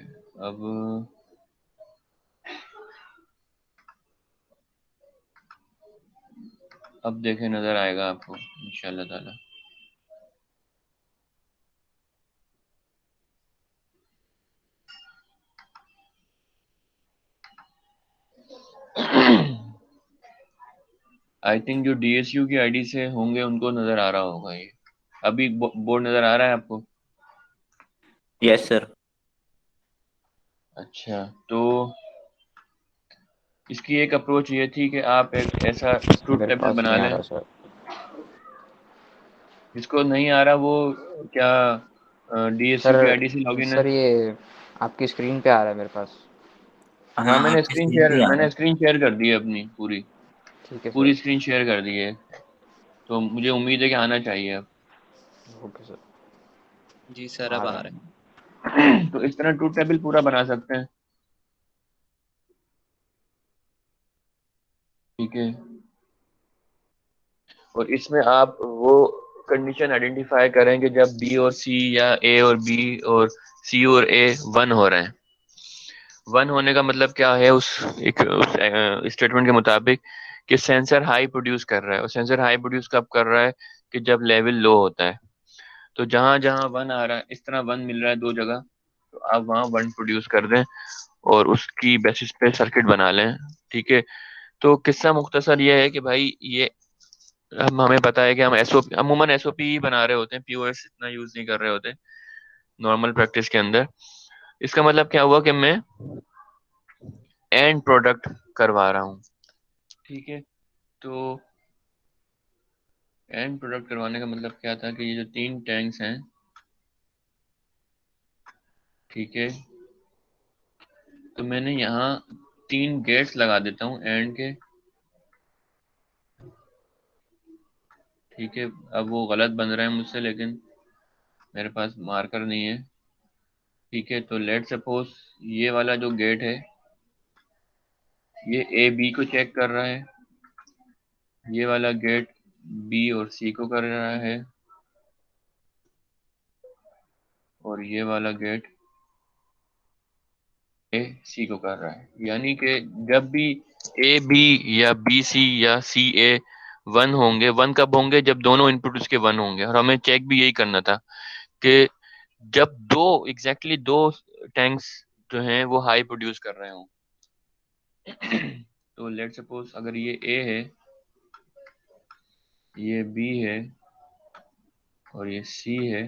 अब देखें, नजर आएगा आपको इंशाल्लाह ताला। आई थिंक जो DSU की आईडी से होंगे उनको नजर आ रहा होगा ये। अभी बोर्ड नजर आ रहा है आपको? Yes sir. अच्छा, तो इसकी एक अप्रोच ये थी कि आप एक ऐसा ट्रूथ मेरे टेबल पास बना नहीं आ लें। रहा सर। जिसको नहीं आ रहा वो क्या DSU की आईडी से सर लॉगिन है? सर ये आपकी स्क्रीन पे आ रहा है मेरे पास। हाँ, हाँ आपकी स्क्रीन पे आ रहा मैंने है। स्क्रीन शेयर कर दी है अपनी पूरी। ठीक है सर। पूरी स्क्रीन शेयर कर दी है, तो मुझे उम्मीद है कि आना चाहिए अब। Okay sir. जी सर आ अब रहा आ रहा है। तो इस तरह ट्रूथ टेबल पूरा बना सकते हैं, ठीक है। और इसमें आप वो कंडीशन आइडेंटिफाई करेंगे जब B और C या A और B और C और A 1 हो रहे हैं। 1 होने का मतलब क्या है उस स्टेटमेंट के मुताबिक, कि सेंसर हाई प्रोड्यूस कर रहा है। और सेंसर हाई प्रोड्यूस कब कर रहा है? कि जब लेवल लो होता है। तो जहां जहां 1 आ रहा है, इस तरह 1 मिल रहा है दो जगह, तो आप वहां 1 प्रोड्यूस कर दें और उसकी बेसिस पे सर्किट बना लें, ठीक है। तो किस्सा मुख्तसर ये है कि भाई ये हमें पता है कि हम एसओपी, अमूमन एसओपी ही बना रहे होते हैं, POS इतना यूज नहीं कर रहे होते नॉर्मल प्रैक्टिस के अंदर। इसका मतलब क्या हुआ कि मैं एंड प्रोडक्ट करवा रहा हूँ, ठीक है। तो एंड प्रोडक्ट करवाने का मतलब क्या था कि ये जो 3 टैंक्स हैं, ठीक है, तो मैंने यहाँ 3 गेट्स लगा देता हूँ एंड के, ठीक है। अब वो गलत बन रहा है मुझसे, लेकिन मेरे पास मार्कर नहीं है, ठीक है। तो लेट सपोज ये वाला जो गेट है, ये A B को चेक कर रहा है, ये वाला गेट B और C को कर रहा है, और ये वाला गेट A C को कर रहा है। यानी कि जब भी AB या BC या CA 1 होंगे, 1 कब होंगे? जब दोनों इनपुट उसके 1 होंगे। और हमें चेक भी यही करना था कि जब एग्जैक्टली दो टैंक्स जो हैं वो हाई प्रोड्यूस कर रहे हों। तो लेट सपोज अगर ये A है, ये B है और ये C है,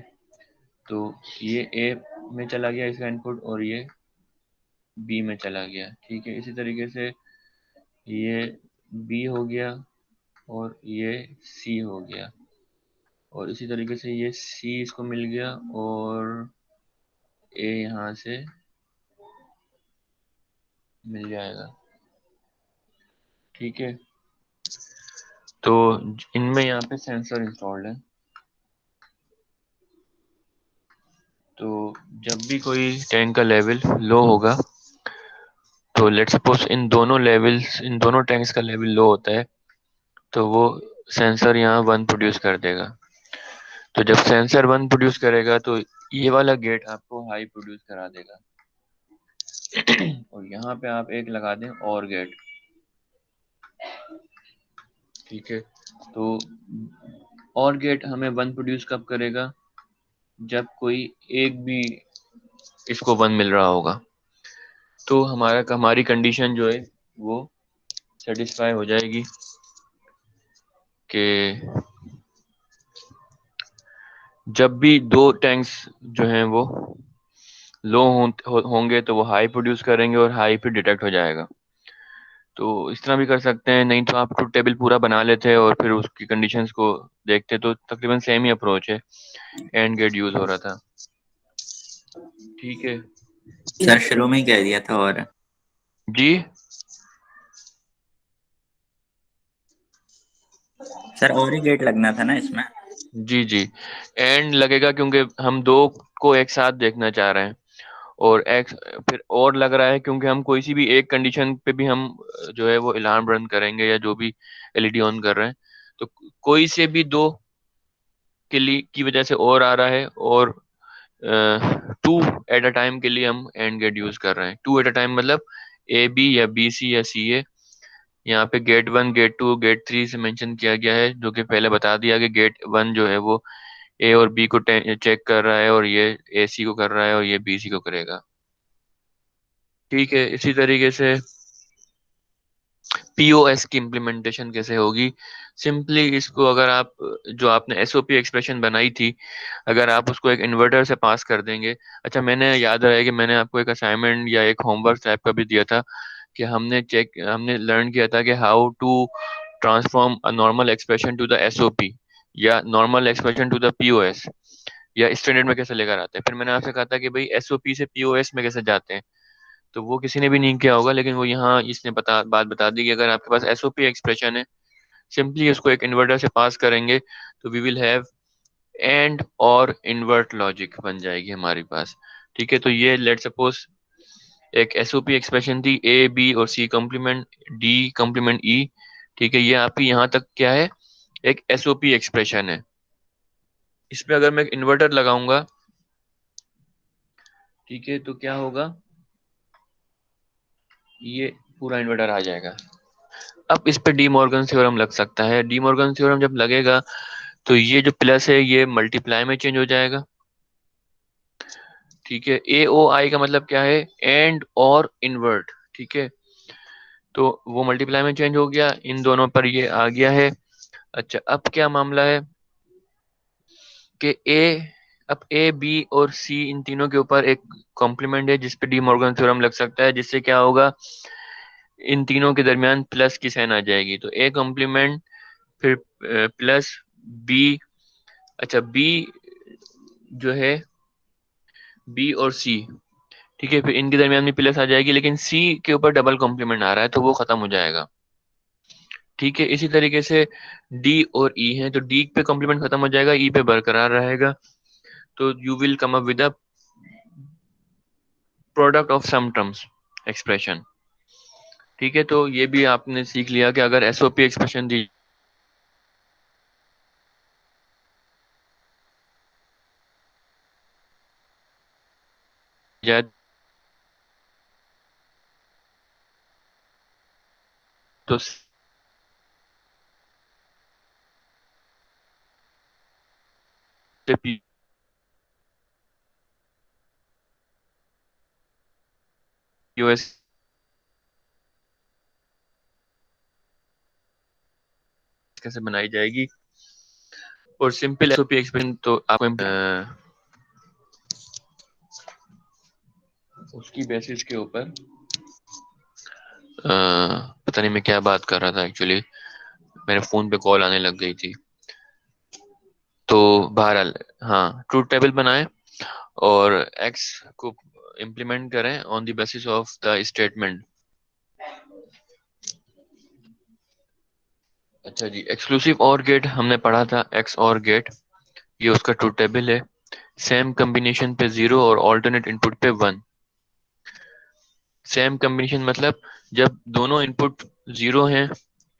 तो ये A में चला गया इसका इनपुट और ये B में चला गया, ठीक है। इसी तरीके से ये B हो गया और ये C हो गया, और इसी तरीके से ये C इसको मिल गया और A यहाँ से मिल जाएगा, ठीक है। तो इनमें यहाँ पे सेंसर इंस्टॉल्ड है। तो जब भी कोई टैंक का लेवल लो होगा, तो लेट सपोज इन दोनों टैंक्स का लेवल लो होता है, तो वो सेंसर यहाँ 1 प्रोड्यूस कर देगा। तो जब सेंसर 1 प्रोड्यूस करेगा, तो ये वाला गेट आपको हाई प्रोड्यूस करा देगा। और यहाँ पे आप एक लगा दें और गेट, ठीक है। तो और गेट हमें 1 प्रोड्यूस कब करेगा? जब कोई एक भी इसको 1 मिल रहा होगा। तो हमारी कंडीशन जो है वो सेटिस्फाई हो जाएगी कि जब भी दो टैंक्स जो हैं वो लो होंगे, तो वो हाई प्रोड्यूस करेंगे और हाई पे डिटेक्ट हो जाएगा। तो इस तरह भी कर सकते हैं, नहीं तो आप ट्रूथ टेबल पूरा बना लेते और फिर उसकी कंडीशंस को देखते। तो तकरीबन सेम ही अप्रोच है, एंड गेट यूज हो रहा था, ठीक है सर शुरू में ही कह दिया था। और जी। सर और ही गेट लगना था ना इसमें। जी जी, एंड लगेगा क्योंकि हम दो को एक साथ देखना चाह रहे हैं, और एक्स फिर और लग रहा है क्योंकि हम कोई सी भी एक कंडीशन पे भी हम जो है वो अलार्म रन करेंगे या जो भी एलईडी ऑन कर रहे हैं, तो कोई से भी दो के लिए की वजह से और आ रहा है, और टू एट अ टाइम के लिए हम एंड गेट यूज कर रहे हैं। टू एट अ टाइम मतलब ए बी या बी सी या सी ए। यहाँ पे gate one, gate two, gate three से मेंशन किया गया है, जो कि पहले बता दिया कि गेट वन जो है वो ए और बी को चेक कर रहा है, और ये ए सी को कर रहा है, और ये बी सी को करेगा। ठीक है, इसी तरीके से पीओएस की इम्प्लीमेंटेशन कैसे होगी। सिंपली इसको अगर आप जो आपने एसओपी एक्सप्रेशन बनाई थी, अगर आप उसको एक इन्वर्टर से पास कर देंगे। अच्छा, मैंने याद रहा है कि मैंने आपको एक असाइनमेंट या एक होमवर्क टाइप का भी दिया था, कि हमने लर्न किया था कि how to transform a normal expression to the SOP, या normal expression to the POS, या स्टैंडर्ड में कैसे लेकर आते हैं। फिर मैंने आपसे कहा था कि भाई एसओपी से पीओएस में कैसे जाते हैं, तो वो किसी ने भी नहीं किया होगा, लेकिन वो यहाँ इसने बात बता दी कि अगर आपके पास एसओपी एक्सप्रेशन है, सिंपली उसको एक इन्वर्टर से पास करेंगे, तो वी विल हैव एंड और इन्वर्ट लॉजिक बन जाएगी हमारे पास। ठीक है, तो ये लेट सपोज एक एसओपी एक्सप्रेशन थी, ए बी और सी कॉम्प्लीमेंट डी कॉम्प्लीमेंट ई। ठीक है, ये आपकी यहाँ तक क्या है, एक एसओपी एक्सप्रेशन है। इस पे अगर मैं इन्वर्टर लगाऊंगा, ठीक है, तो क्या होगा, ये पूरा इन्वर्टर आ जाएगा। अब इस पे डी मॉर्गन थ्योरम लग सकता है। डी मॉर्गन थ्योरम जब लगेगा, तो ये जो प्लस है ये मल्टीप्लाई में चेंज हो जाएगा। ठीक है, ए ओ आई का मतलब क्या है, एंड और इन्वर्ट। ठीक है, तो वो मल्टीप्लाई में चेंज हो गया, इन दोनों पर ये आ गया है। अच्छा, अब क्या मामला है कि अब ए बी और सी इन तीनों के ऊपर एक कॉम्प्लीमेंट है जिस पे डी मॉर्गन थ्योरम लग सकता है, जिससे क्या होगा, इन तीनों के दरमियान प्लस की साइन आ जाएगी, तो ए कॉम्प्लीमेंट फिर प्लस बी। अच्छा, बी जो है, बी और सी, ठीक है, फिर इनके दरमियान में प्लस आ जाएगी, लेकिन सी के ऊपर डबल कॉम्प्लीमेंट आ रहा है तो वो खत्म हो जाएगा। ठीक है, इसी तरीके से डी और ई है, तो डी पे कॉम्प्लीमेंट खत्म हो जाएगा, ई पे बरकरार रहेगा, तो you will come up with a product of some terms expression. ठीक है, तो ये भी आपने सीख लिया कि अगर एसओपी एक्सप्रेशन दी जाए, तो पीओएस कैसे बनाई जाएगी, और सिंपल एसओपी एक्सप्रेशन तो आपको उसकी बेसिस के ऊपर पता नहीं मैं क्या बात कर रहा था एक्चुअली, मेरे फोन पे कॉल आने लग गई थी। तो बहरहाल, हाँ, ट्रूथ टेबल बनाएं और एक्स को इम्प्लीमेंट करें on the basis of the statement. अच्छा जी, एक्सक्लूसिव और गेट हमने पढ़ा था, एक्स और गेट, ये उसका ट्रूथ टेबल है। सेम कॉम्बिनेशन पे 0 और ऑल्टरनेट इनपुट पे 1। सेम कॉम्बिनेशन मतलब जब दोनों इनपुट 0 हैं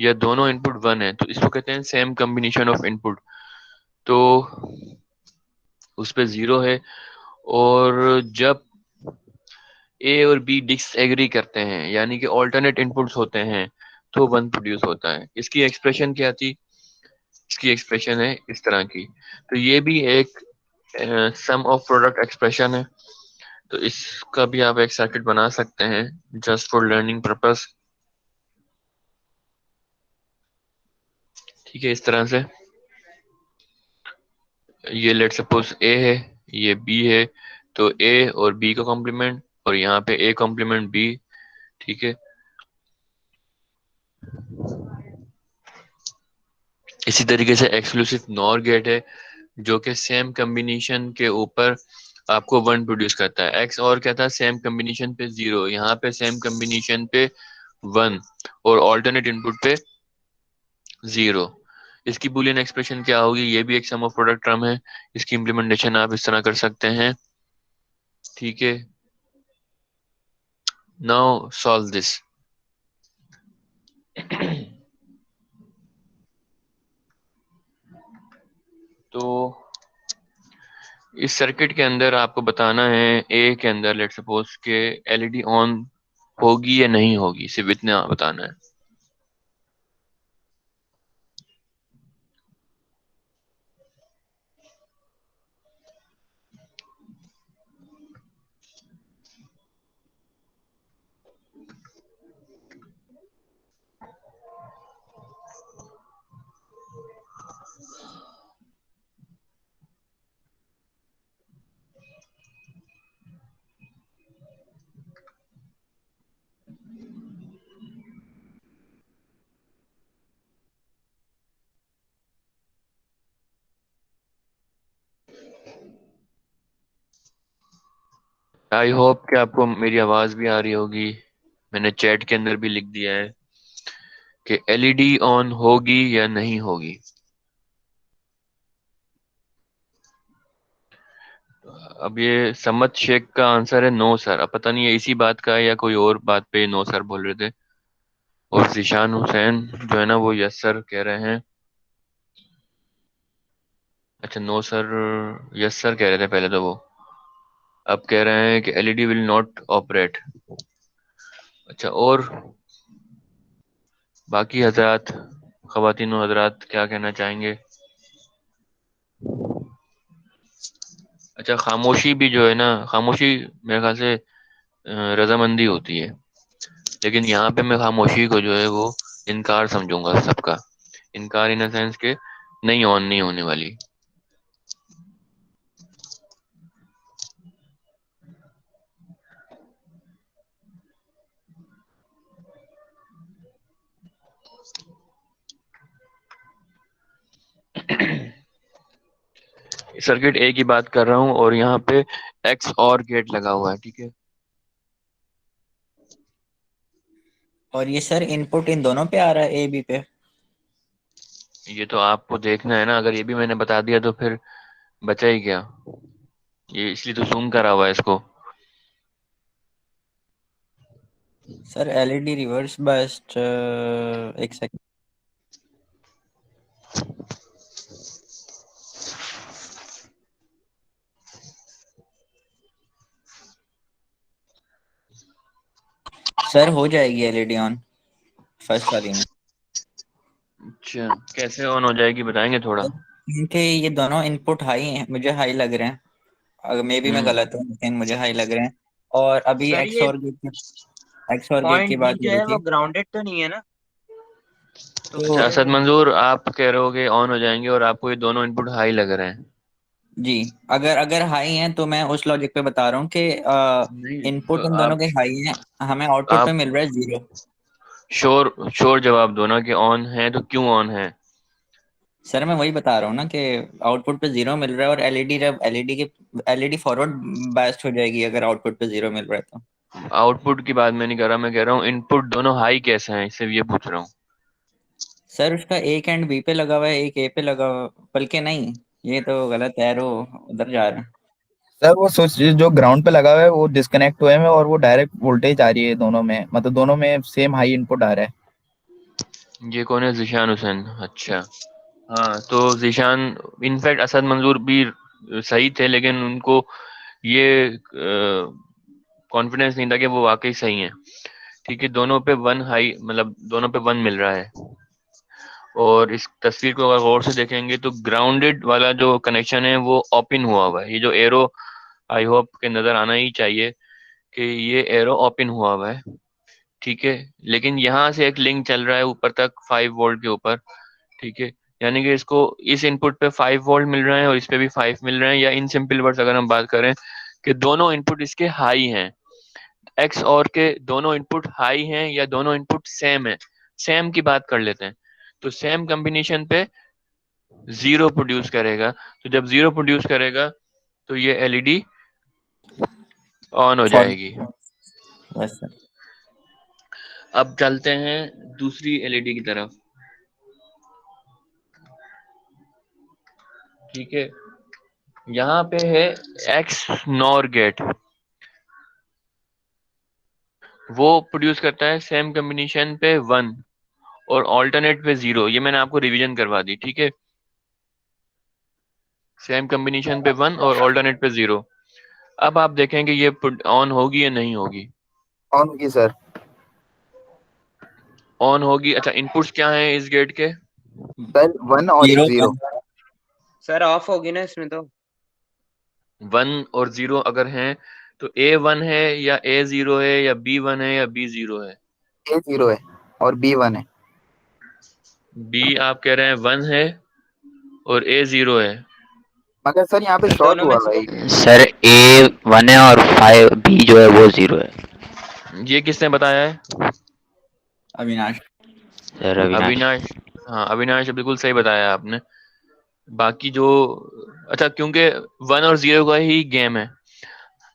या दोनों इनपुट 1 है, तो इसको कहते हैं सेम कॉम्बिनेशन ऑफ इनपुट। तो उस पे 0 है, और जब ए और बी डिसएग्री करते हैं, यानी कि ऑल्टरनेट इनपुट्स होते हैं, तो 1 प्रोड्यूस होता है। इसकी एक्सप्रेशन क्या थी, इसकी एक्सप्रेशन है इस तरह की। तो ये भी एक सम ऑफ प्रोडक्ट एक्सप्रेशन है, तो इसका भी आप एक सर्किट बना सकते हैं जस्ट फॉर लर्निंग पर्पस। ठीक है, इस तरह से ये लेट सपोज ए है, ये बी है, तो ए और बी का कॉम्प्लीमेंट, और यहाँ पे ए कॉम्प्लीमेंट बी। ठीक है, इसी तरीके से एक्सक्लूसिव नॉर गेट है, जो कि सेम कॉम्बिनेशन के ऊपर आपको 1 प्रोड्यूस करता है। एक्स और क्या था, सेम कॉम्बिनेशन पे 0, यहाँ पे सेम कॉम्बिनेशन पे 1, और ऑल्टरनेट इनपुट पे 0। इसकी बुलियन एक्सप्रेशन क्या होगी, ये भी एक सम ऑफ प्रोडक्ट टर्म है। इसकी इम्प्लीमेंटेशन आप इस तरह कर सकते हैं, ठीक है। Now solve this. तो इस सर्किट के अंदर आपको बताना है, ए के अंदर लेट्स सपोज के एलईडी ऑन होगी या नहीं होगी, सिर्फ इतना बताना है। आई होप कि आपको मेरी आवाज भी आ रही होगी। मैंने चैट के अंदर भी लिख दिया है कि एलईडी ऑन होगी या नहीं होगी। अब ये सम्मत शेख का आंसर है नो सर। अब पता नहीं है इसी बात का है या कोई और बात पे नो सर बोल रहे थे। और जीशान हुसैन जो है ना वो यस सर कह रहे हैं। अच्छा नो सर, यस सर कह रहे थे पहले तो वो, अब कह रहे हैं कि एलईडी विल नॉट ऑपरेट। अच्छा, और बाकी हजरात, खवातीन और हजरात क्या कहना चाहेंगे? अच्छा, खामोशी भी जो है ना, खामोशी मेरे ख्याल से रजामंदी होती है, लेकिन यहाँ पे मैं खामोशी को जो है वो इनकार समझूंगा सबका। इनकार इन सेंस के नहीं, ऑन नहीं होने वाली। सर्किट ए की बात कर रहा हूँ और यहाँ पे एक्स और गेट लगा हुआ है, ठीक है। और ये सर इनपुट इन दोनों पे आ रहा है, ए बी पे? ये तो आपको देखना है ना, अगर ये भी मैंने बता दिया तो फिर बचा ही क्या। ये इसलिए तो जूम करा हुआ है इसको। सर एलईडी रिवर्स बस्ट, एक सेकंड। सर हो जाएगी एलईडी ऑन फर्स्ट वाली में। अच्छा, कैसे ऑन हो जाएगी बताएंगे थोड़ा? क्योंकि ये दोनों इनपुट हाई हैं, मुझे हाई लग रहे हैं। अगर मे भी मैं हम्म। गलत हूँ लेकिन मुझे हाई लग रहे हैं। और अभी सर ये एक्स और गेट की पॉइंट बी बात हो जो रही है वो थी। ग्राउंडेड तो नहीं है ना? तो तो अच्छा, असद फिर मंजूर आप कह रहे हो कि ऑन हो जाएंगे और आपको ये दोनों इनपुट हाई लग रहे हैं। जी, अगर अगर हाई हैं तो मैं उस लॉजिक पे बता रहा हूँ कि नहीं तो इनपुट इन दोनों आप के हाई हैं, हमें आउटपुट पे आप मिल रहा है जीरो। श्योर श्योर जवाब दो ना कि ऑन है, तो क्यों ऑन है? सर मैं वही बता रहा हूँ ना कि आउटपुट पे जीरो मिल रहा है, और एलईडी जब एलईडी फॉरवर्ड बायस्ड हो जाएगी अगर आउटपुट पे जीरो मिल रहा है तो। आउटपुट की बात मैं नहीं कर रहा, मैं कह रहा हूँ इनपुट दोनों हाई कैसे हैं, इससे ये पूछ रहा हूँ। सर उसका एक एंड बी पे लगा हुआ है, एक ए पे लगा हुआ, बल्कि नहीं, ये तो गलत है, एरो उधर जा रहा है। सर वो स्विच जो ग्राउंड पे लगा हुआ है वो डिस्कनेक्ट हुए हैं और वो डायरेक्ट वोल्टेज आ रही है दोनों में, मतलब दोनों में सेम हाई इनपुट आ रहा है। ये कौन है? जीशान हुसैन। अच्छा, हाँ तो जीशान, इनफैक्ट असद मंजूर भी सही थे, लेकिन उनको ये कॉन्फिडेंस नहीं था कि वो वाकई सही है। ठीक है, दोनों पे वन हाई, मतलब दोनों पे वन मिल रहा है। और इस तस्वीर को अगर गौर से देखेंगे तो ग्राउंडेड वाला जो कनेक्शन है वो ओपन हुआ हुआ है। ये जो एरो, आई होप के नजर आना ही चाहिए कि ये एरो ओपन हुआ हुआ है, ठीक है। लेकिन यहाँ से एक लिंक चल रहा है ऊपर तक 5 वोल्ट के ऊपर, ठीक है। यानी कि इसको इस इनपुट पे 5 वोल्ट मिल रहे हैं और इस पे भी 5 मिल रहे हैं, या इन सिंपल वर्ड्स अगर हम बात करें कि दोनों इनपुट इसके हाई हैं, एक्स और के दोनों इनपुट हाई हैं या दोनों इनपुट सेम है। सेम की बात कर लेते हैं, तो सेम कॉम्बिनेशन पे जीरो प्रोड्यूस करेगा। तो जब जीरो प्रोड्यूस करेगा तो ये एलईडी ऑन हो फॉर जाएगी। बस सर। अब चलते हैं दूसरी एलईडी की तरफ। ठीक है, यहाँ पे है एक्स नॉर गेट, वो प्रोड्यूस करता है सेम कॉम्बिनेशन पे 1 और ऑल्टरनेट पे 0। ये मैंने आपको रिवीजन करवा दी, ठीक है। सेम कॉम्बिनेशन पे 1 और ऑल्टरनेट पे 0। अब आप देखेंगे ये ऑन होगी या नहीं होगी। ऑन होगी सर। ऑन होगी। अच्छा, इनपुट्स क्या हैं इस गेट के? सर 1 और 0 0। सर ऑफ होगी ना इसमें तो। 1 और 0 अगर हैं तो A1 है या A0 है या B1 है या B0 है? ए 0 है और बी 1 है। B आप कह रहे हैं 1 है और A0 है। मगर सर यहाँ पे सर शॉर्ट दोनों में हुआ से भाई। सर ए 1 है और 5 बी जो है वो 0 है। ये किसने बताया है? अविनाश। सर अविनाश। अविनाश। हाँ, अविनाश बिल्कुल सही बताया आपने। बाकी जो, अच्छा, क्योंकि 1 और 0 का ही गेम है।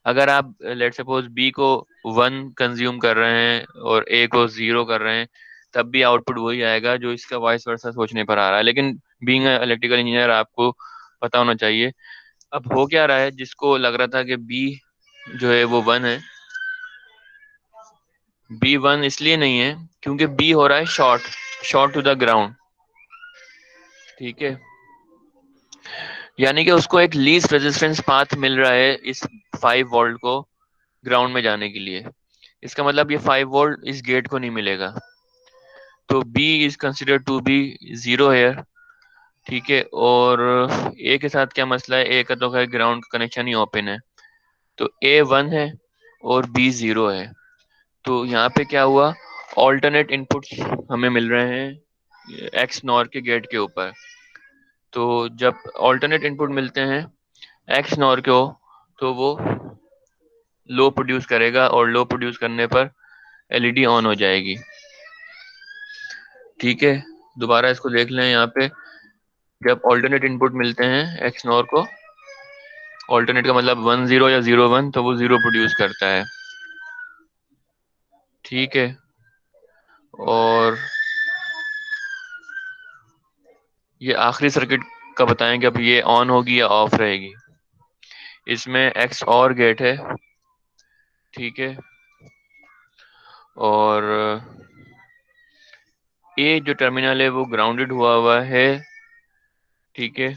अगर आप लेट सपोज बी को 1 कंज्यूम कर रहे हैं और ए को 0 कर रहे हैं, तब भी आउटपुट वही आएगा जो इसका वाइस वर्सा सोचने पर आ रहा है। लेकिन बीइंग इलेक्ट्रिकल इंजीनियर आपको पता होना चाहिए। अब हो क्या रहा है, जिसको लग रहा था कि बी जो है वो 1 है, बी 1 इसलिए नहीं है क्योंकि बी हो रहा है short, short to the ground, ठीक है। यानी कि उसको एक लीस्ट रेजिस्टेंस पाथ मिल रहा है इस 5 वोल्ट को ग्राउंड में जाने के लिए। इसका मतलब ये 5 वोल्ट इस गेट को नहीं मिलेगा। तो B is considered to be 0 है, ठीक है। और A के साथ क्या मसला है? A का तो खैर ग्राउंड कनेक्शन ही ओपन है। तो A 1 है और B 0 है। तो यहाँ पे क्या हुआ, ऑल्टरनेट इनपुट्स हमें मिल रहे हैं एक्स नॉर के गेट के ऊपर। तो जब ऑल्टरनेट इनपुट मिलते हैं एक्स नॉर को, तो वो लो प्रोड्यूस करेगा और लो प्रोड्यूस करने पर एलईडी ऑन हो जाएगी, ठीक है। दोबारा इसको देख लें। यहाँ पे जब ऑल्टरनेट इनपुट मिलते हैं एक्स नॉर को, ऑल्टरनेट का मतलब 1 0 या 0 1, तो वो 0 प्रोड्यूस करता है, ठीक है। और ये आखिरी सर्किट का बताएं कि अब ये ऑन होगी या ऑफ रहेगी। इसमें एक्स और गेट है, ठीक है। और ए जो टर्मिनल है वो ग्राउंडेड हुआ है, ठीक है।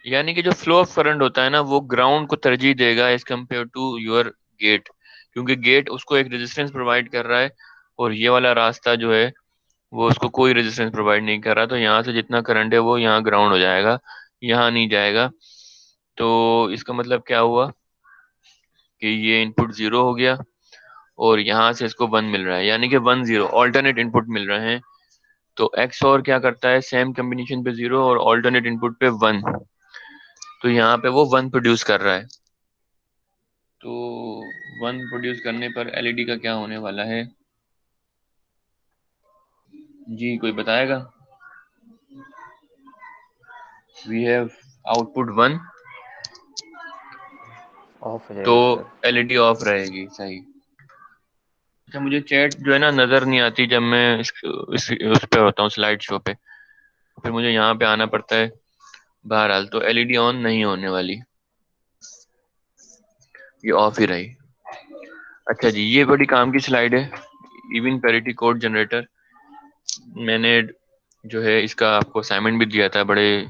यानी कि जो फ्लो ऑफ करंट होता है ना, वो ग्राउंड को तरजीह देगा as compared to your gate, क्योंकि गेट उसको एक रेजिस्टेंस प्रोवाइड कर रहा है और ये वाला रास्ता जो है वो उसको कोई रेजिस्टेंस प्रोवाइड नहीं कर रहा। तो यहाँ से जितना करंट है वो यहाँ ग्राउंड हो जाएगा, यहाँ नहीं जाएगा। तो इसका मतलब क्या हुआ कि ये इनपुट 0 हो गया और यहाँ से इसको 1 मिल रहा है, यानी कि 1 0 ऑल्टरनेट इनपुट मिल रहे हैं। तो एक्स और क्या करता है, सेम कॉम्बिनेशन पे 0 और ऑल्टरनेट इनपुट पे 1, तो यहाँ पे वो 1 प्रोड्यूस कर रहा है। तो 1 प्रोड्यूस करने पर एलईडी का क्या होने वाला है जी, कोई बताएगा? वी हैव आउटपुट 1, ऑफ हो तो जाएगी सर। एलईडी ऑफ रहेगी, सही। अच्छा, मुझे चैट जो है ना नजर नहीं आती जब मैं उस पे होता हूँ स्लाइड शो पे, फिर मुझे यहाँ पे आना पड़ता है। बहरहाल तो एलईडी ऑन नहीं होने वाली, ये ऑफ ही रही। अच्छा जी, ये बड़ी काम की स्लाइड है, इवन पैरिटी कोड जनरेटर। मैंने जो है इसका आपको असाइनमेंट भी दिया था बड़े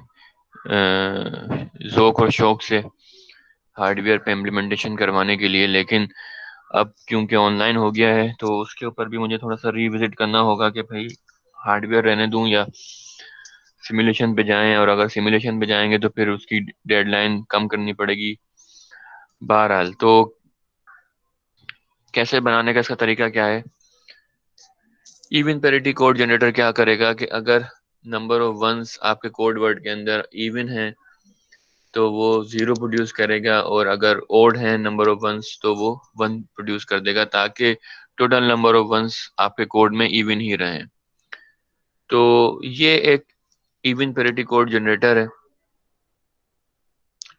ज़ौक और शौक से हार्डवेयर पे इम्प्लीमेंटेशन करवाने के लिए, लेकिन अब क्योंकि ऑनलाइन हो गया है तो उसके ऊपर भी मुझे थोड़ा सा रिविजिट करना होगा कि भाई हार्डवेयर रहने दूं या सिमुलेशन पे जाएं। और अगर सिमुलेशन पे जाएंगे तो फिर उसकी डेडलाइन कम करनी पड़ेगी। बहरहाल तो कैसे बनाने का इसका तरीका क्या है, इवन पैरिटी कोड जनरेटर क्या करेगा कि अगर नंबर ऑफ वंस आपके कोड वर्ड के अंदर इवन है तो वो 0 प्रोड्यूस करेगा, और अगर ओड है नंबर ऑफ वंस तो वो 1 प्रोड्यूस कर देगा, ताकि टोटल नंबर ऑफ वंस आपके कोड में इवन ही रहे। तो ये एक इवन पैरिटी कोड जनरेटर है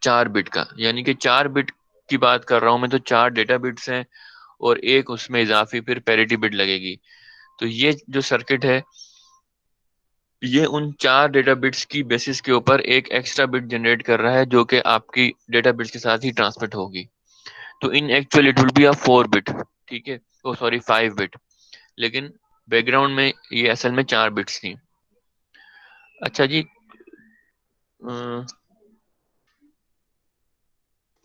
4 बिट का, यानी कि 4 बिट की बात कर रहा हूं मैं, तो 4 डेटा बिट्स हैं और एक उसमें इजाफी फिर पैरिटी बिट लगेगी। तो ये जो सर्किट है ये उन 4 डेटा बिट्स की बेसिस के ऊपर एक एक्स्ट्रा बिट जनरेट कर रहा है जो कि आपकी डेटा बिट्स के साथ ही ट्रांसमिट होगी। तो इन actual it will be a 4 bit, ठीक है, ओ सॉरी 5 बिट, लेकिन बैकग्राउंड में ये असल में 4 बिट्स थी। अच्छा जी,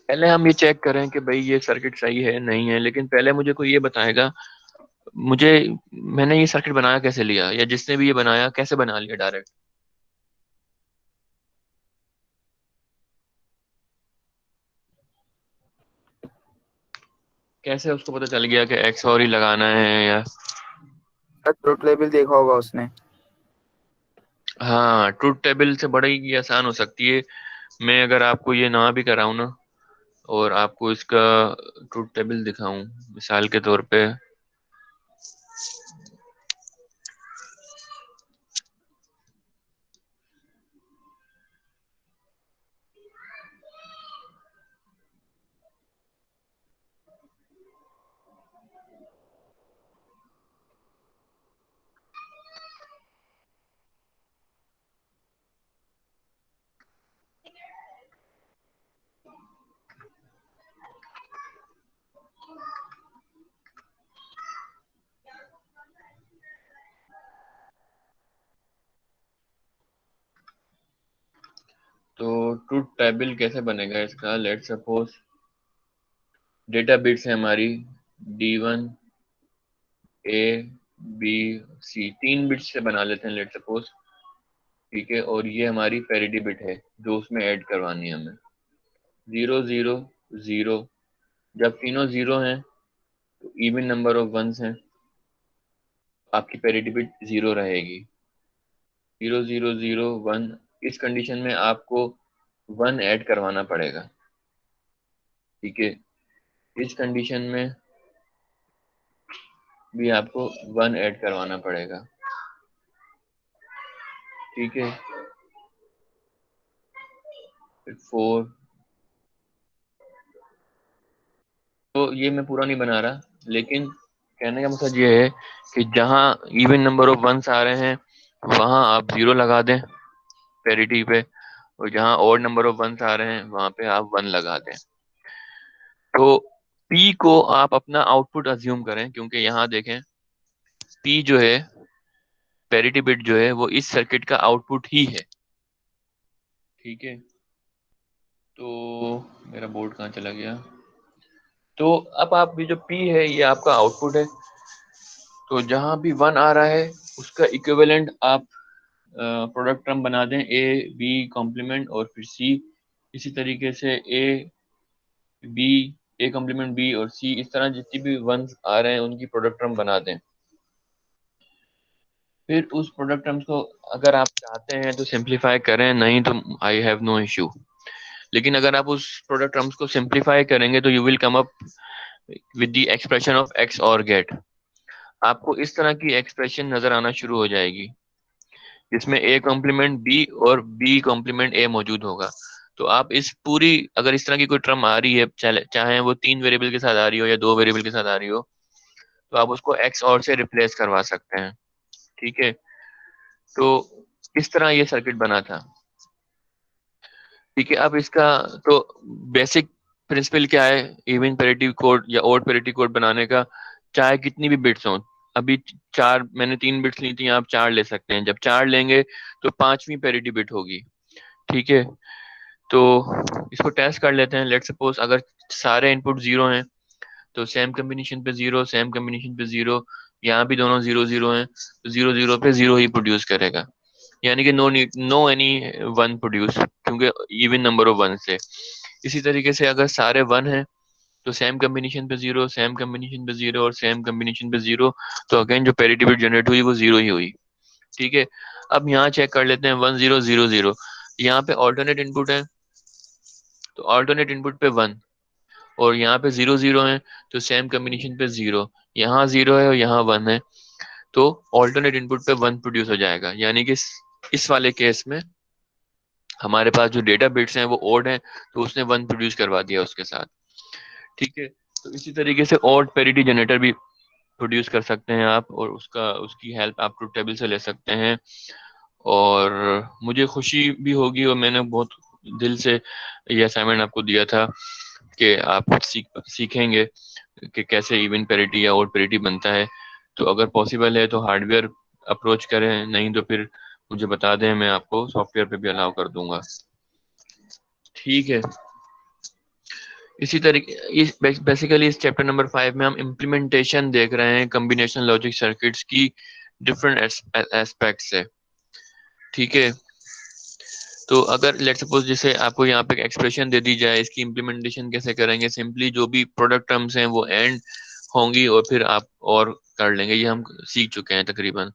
पहले हम ये चेक करें कि भाई ये सर्किट सही है नहीं है, लेकिन पहले मुझे कोई ये बताएगा मुझे मैंने ये सर्किट बनाया कैसे लिया, या जिसने भी ये बनाया कैसे बना लिया डायरेक्ट। कैसे उसको पता चल गया कि एक्स और ही लगाना है या। ट्रुथ टेबल देखा होगा उसने। हाँ, ट्रूथ टेबल से बड़ी आसान हो सकती है। मैं अगर आपको ये ना भी कराऊं ना, और आपको इसका ट्रूथ टेबल दिखाऊं मिसाल के तौर पे, तो ट्रूथ टेबल कैसे बनेगा इसका, लेट सपोज डेटा बिट्स है हमारी D1 A B C, 3 bits से बना लेते हैं लेट सपोज, ठीक है। और ये हमारी पैरिटी बिट है जो उसमें ऐड करवानी है हमें, 0 0 0। जब तीनों 0 हैं तो इवन नंबर ऑफ वंस हैं, आपकी पैरिटी बिट 0 रहेगी। 0 0 0 1, इस कंडीशन में आपको 1 ऐड करवाना पड़ेगा, ठीक है। इस कंडीशन में भी आपको 1 ऐड करवाना पड़ेगा, ठीक है। फिर 4। तो ये मैं पूरा नहीं बना रहा, लेकिन कहने का मतलब ये है कि जहाँ इवन नंबर ऑफ वंस आ रहे हैं वहाँ आप 0 लगा दें पैरिटी पे, और जहाँ ऑड नंबर ऑफ वंस आ रहे हैं वहाँ पे आप 1 लगा दें। तो P को आप अपना आउटपुट अज्यूम करें, क्योंकि यहाँ देखें P जो है पैरिटी बिट जो है वो इस सर्किट का आउटपुट ही है, ठीक है। तो मेरा बोर्ड कहाँ चला गया। तो अब आप ये जो P है ये आपका आउटपुट है, तो जहां भी 1 आ रहा है उसका इक्विवेलेंट आप प्रोडक्ट टर्म बना दें, A B कॉम्प्लीमेंट और फिर C। इसी तरीके से A कॉम्प्लीमेंट B और C, इस तरह जितनी भी वंस आ रहे हैं उनकी प्रोडक्ट टर्म बना दें। फिर उस प्रोडक्ट टर्म्स को अगर आप चाहते हैं तो सिंप्लीफाई करें, नहीं तो आई हैव नो इश्यू। लेकिन अगर आप उस प्रोडक्ट टर्म्स को सिंप्लीफाई करेंगे तो you will come up with the expression of x और गेट। आपको इस तरह की एक्सप्रेशन नजर आना शुरू हो जाएगी जिसमें A कॉम्प्लीमेंट B और B कॉम्प्लीमेंट A मौजूद होगा। तो आप इस पूरी, अगर इस तरह की कोई टर्म आ रही है, चाहे वो 3 वेरिएबल के साथ आ रही हो या 2 वेरिएबल के साथ आ रही हो, तो आप उसको एक्स और से रिप्लेस करवा सकते हैं, ठीक है। तो इस तरह ये सर्किट बना था, ठीक है। अब इसका तो बेसिक प्रिंसिपल क्या है इवन पैरिटी कोड या ऑड पैरिटी कोड बनाने का, चाहे कितनी भी बिट्स हों। अभी 4 मैंने 3 बिट्स ली थी, आप 4 ले सकते हैं। जब 4 लेंगे तो 5वीं पैरिटी बिट होगी, ठीक है। तो इसको टेस्ट कर लेते हैं। लेट सपोज अगर सारे इनपुट 0 हैं तो सेम कम्बिनेशन पे 0, सेम कम्बिनेशन पे 0, यहाँ भी दोनों 0 0 हैं, तो 0 0 पे 0 ही प्रोड्यूस करेगा, यानी कि नो एनी 1 प्रोड्यूस, क्योंकि इवन नंबर ऑफ 1 से। इसी तरीके से अगर सारे 1 हैं तो सेम कम्बिनेशन पे 0, सेम कम्बिनेशन पे 0 और सेम कम्बिनेशन पे 0, तो अगेन जो पैरिटी बिट जनरेट हुई वो 0 ही हुई, ठीक है। अब यहाँ चेक कर लेते हैं 1 0 0 0, यहाँ पे ऑल्टरनेट इनपुट है तो ऑल्टरनेट इनपुट पे 1, और यहाँ पे 0 0 है तो सेम कम्बिनेशन पे 0, यहाँ 0 है और यहाँ 1 है, तो ऑल्टरनेट इनपुट पे 1 प्रोड्यूस हो जाएगा। यानी कि इस वाले केस में हमारे पास जो डेटा बिट्स हैं वो ओड हैं, तो उसने 1 प्रोड्यूस करवा दिया उसके साथ, ठीक है। तो इसी तरीके से ऑड पैरिटी जनरेटर भी प्रोड्यूस कर सकते हैं आप, और उसकी हेल्प आप ट्रूथ टेबल से ले सकते हैं। और मुझे खुशी भी होगी और मैंने बहुत दिल से ये असाइनमेंट आपको दिया था कि आप सीखेंगे कि कैसे इवन पेरिटी या आउट पेरिटी बनता है। तो अगर पॉसिबल है तो हार्डवेयर अप्रोच करें, नहीं तो फिर मुझे बता दें, मैं आपको सॉफ्टवेयर पे भी अलाउ कर दूंगा। ठीक है। इसी तरीके इस बेसिकली इस चैप्टर नंबर 5 में हम इम्प्लीमेंटेशन देख रहे हैं कॉम्बिनेशन लॉजिक सर्किट्स की डिफरेंट एस्पेक्ट से। ठीक है। तो अगर लेट सपोज जैसे आपको यहाँ पे एक्सप्रेशन दे दी जाए, इसकी इम्प्लीमेंटेशन कैसे करेंगे? सिंपली जो भी प्रोडक्ट टर्म्स हैं वो एंड होंगी और फिर आप और कर लेंगे। ये हम सीख चुके हैं तकरीबन।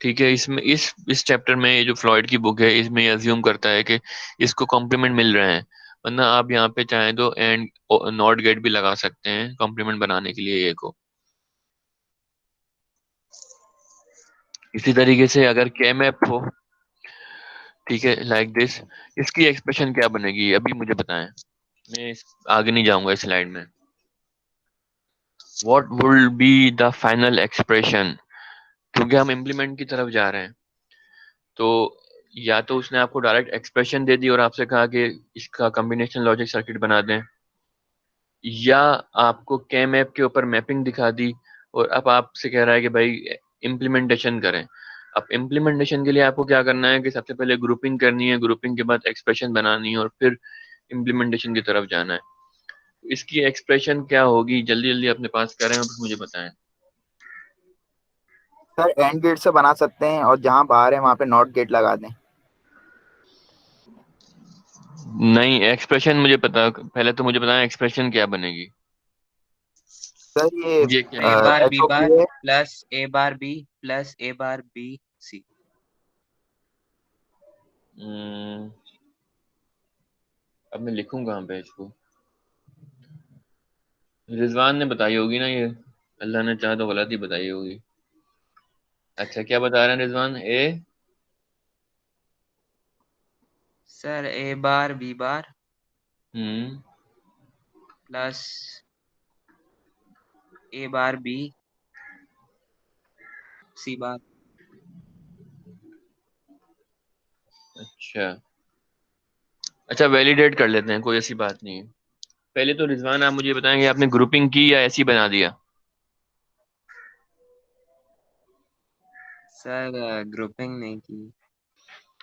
ठीक है। इसमें इस चैप्टर में ये जो फ्लॉयड की बुक है इसमें अज्यूम करता है कि इसको कॉम्प्लीमेंट मिल रहे हैं, वरना आप यहाँ पे चाहें तो एंड नॉट गेट भी लगा सकते हैं कॉम्प्लीमेंट बनाने के लिए ये को। इसी तरीके से अगर के मैप हो, ठीक है, लाइक दिस, इसकी एक्सप्रेशन क्या बनेगी अभी मुझे बताएं, मैं आगे नहीं जाऊंगा इस स्लाइड में। What will be the final expression? क्योंकि हम इम्प्लीमेंट की तरफ जा रहे हैं, तो या तो उसने आपको डायरेक्ट एक्सप्रेशन दे दी और आपसे कहा कि इसका कॉम्बिनेशन लॉजिक सर्किट बना दें, या आपको के मैप के ऊपर मैपिंग दिखा दी और अब आपसे कह रहा है कि भाई इम्प्लीमेंटेशन करें। अब इम्प्लीमेंटेशन के लिए आपको क्या करना है कि सबसे पहले ग्रुपिंग करनी है, ग्रुपिंग के बाद एक्सप्रेशन बनानी है और फिर इम्प्लीमेंटेशन की तरफ जाना है। इसकी एक्सप्रेशन क्या होगी? जल्दी जल्दी अपने पास करें और मुझे बताएं। सर एंड गेट से बना सकते हैं और जहाँ बाहर है वहाँ पे नॉट गेट लगा दें। नहीं, एक्सप्रेशन मुझे पता, पहले तो मुझे बताएं एक्सप्रेशन क्या बनेगी। सर ये ये क्या ए है? बार बी SOP बार है। प्लस ए बार बी प्लस ए बार बी सी। अब मैं लिखूं कहाँ पे इसको? रिजवान ने बताई होगी ना ये, अल्लाह ने चाहा तो गलत ही बताई होगी। अच्छा, क्या बता रहे हैं रिजवान? ए सर ए बार बी बार हम्म प्लस ए बार बी सी बार। अच्छा अच्छा, वैलिडेट कर लेते हैं, कोई ऐसी बात नहीं है। पहले तो रिजवान आप मुझे बताएंगे आपने ग्रुपिंग की या ऐसी बना दिया? सर ग्रुपिंग नहीं की।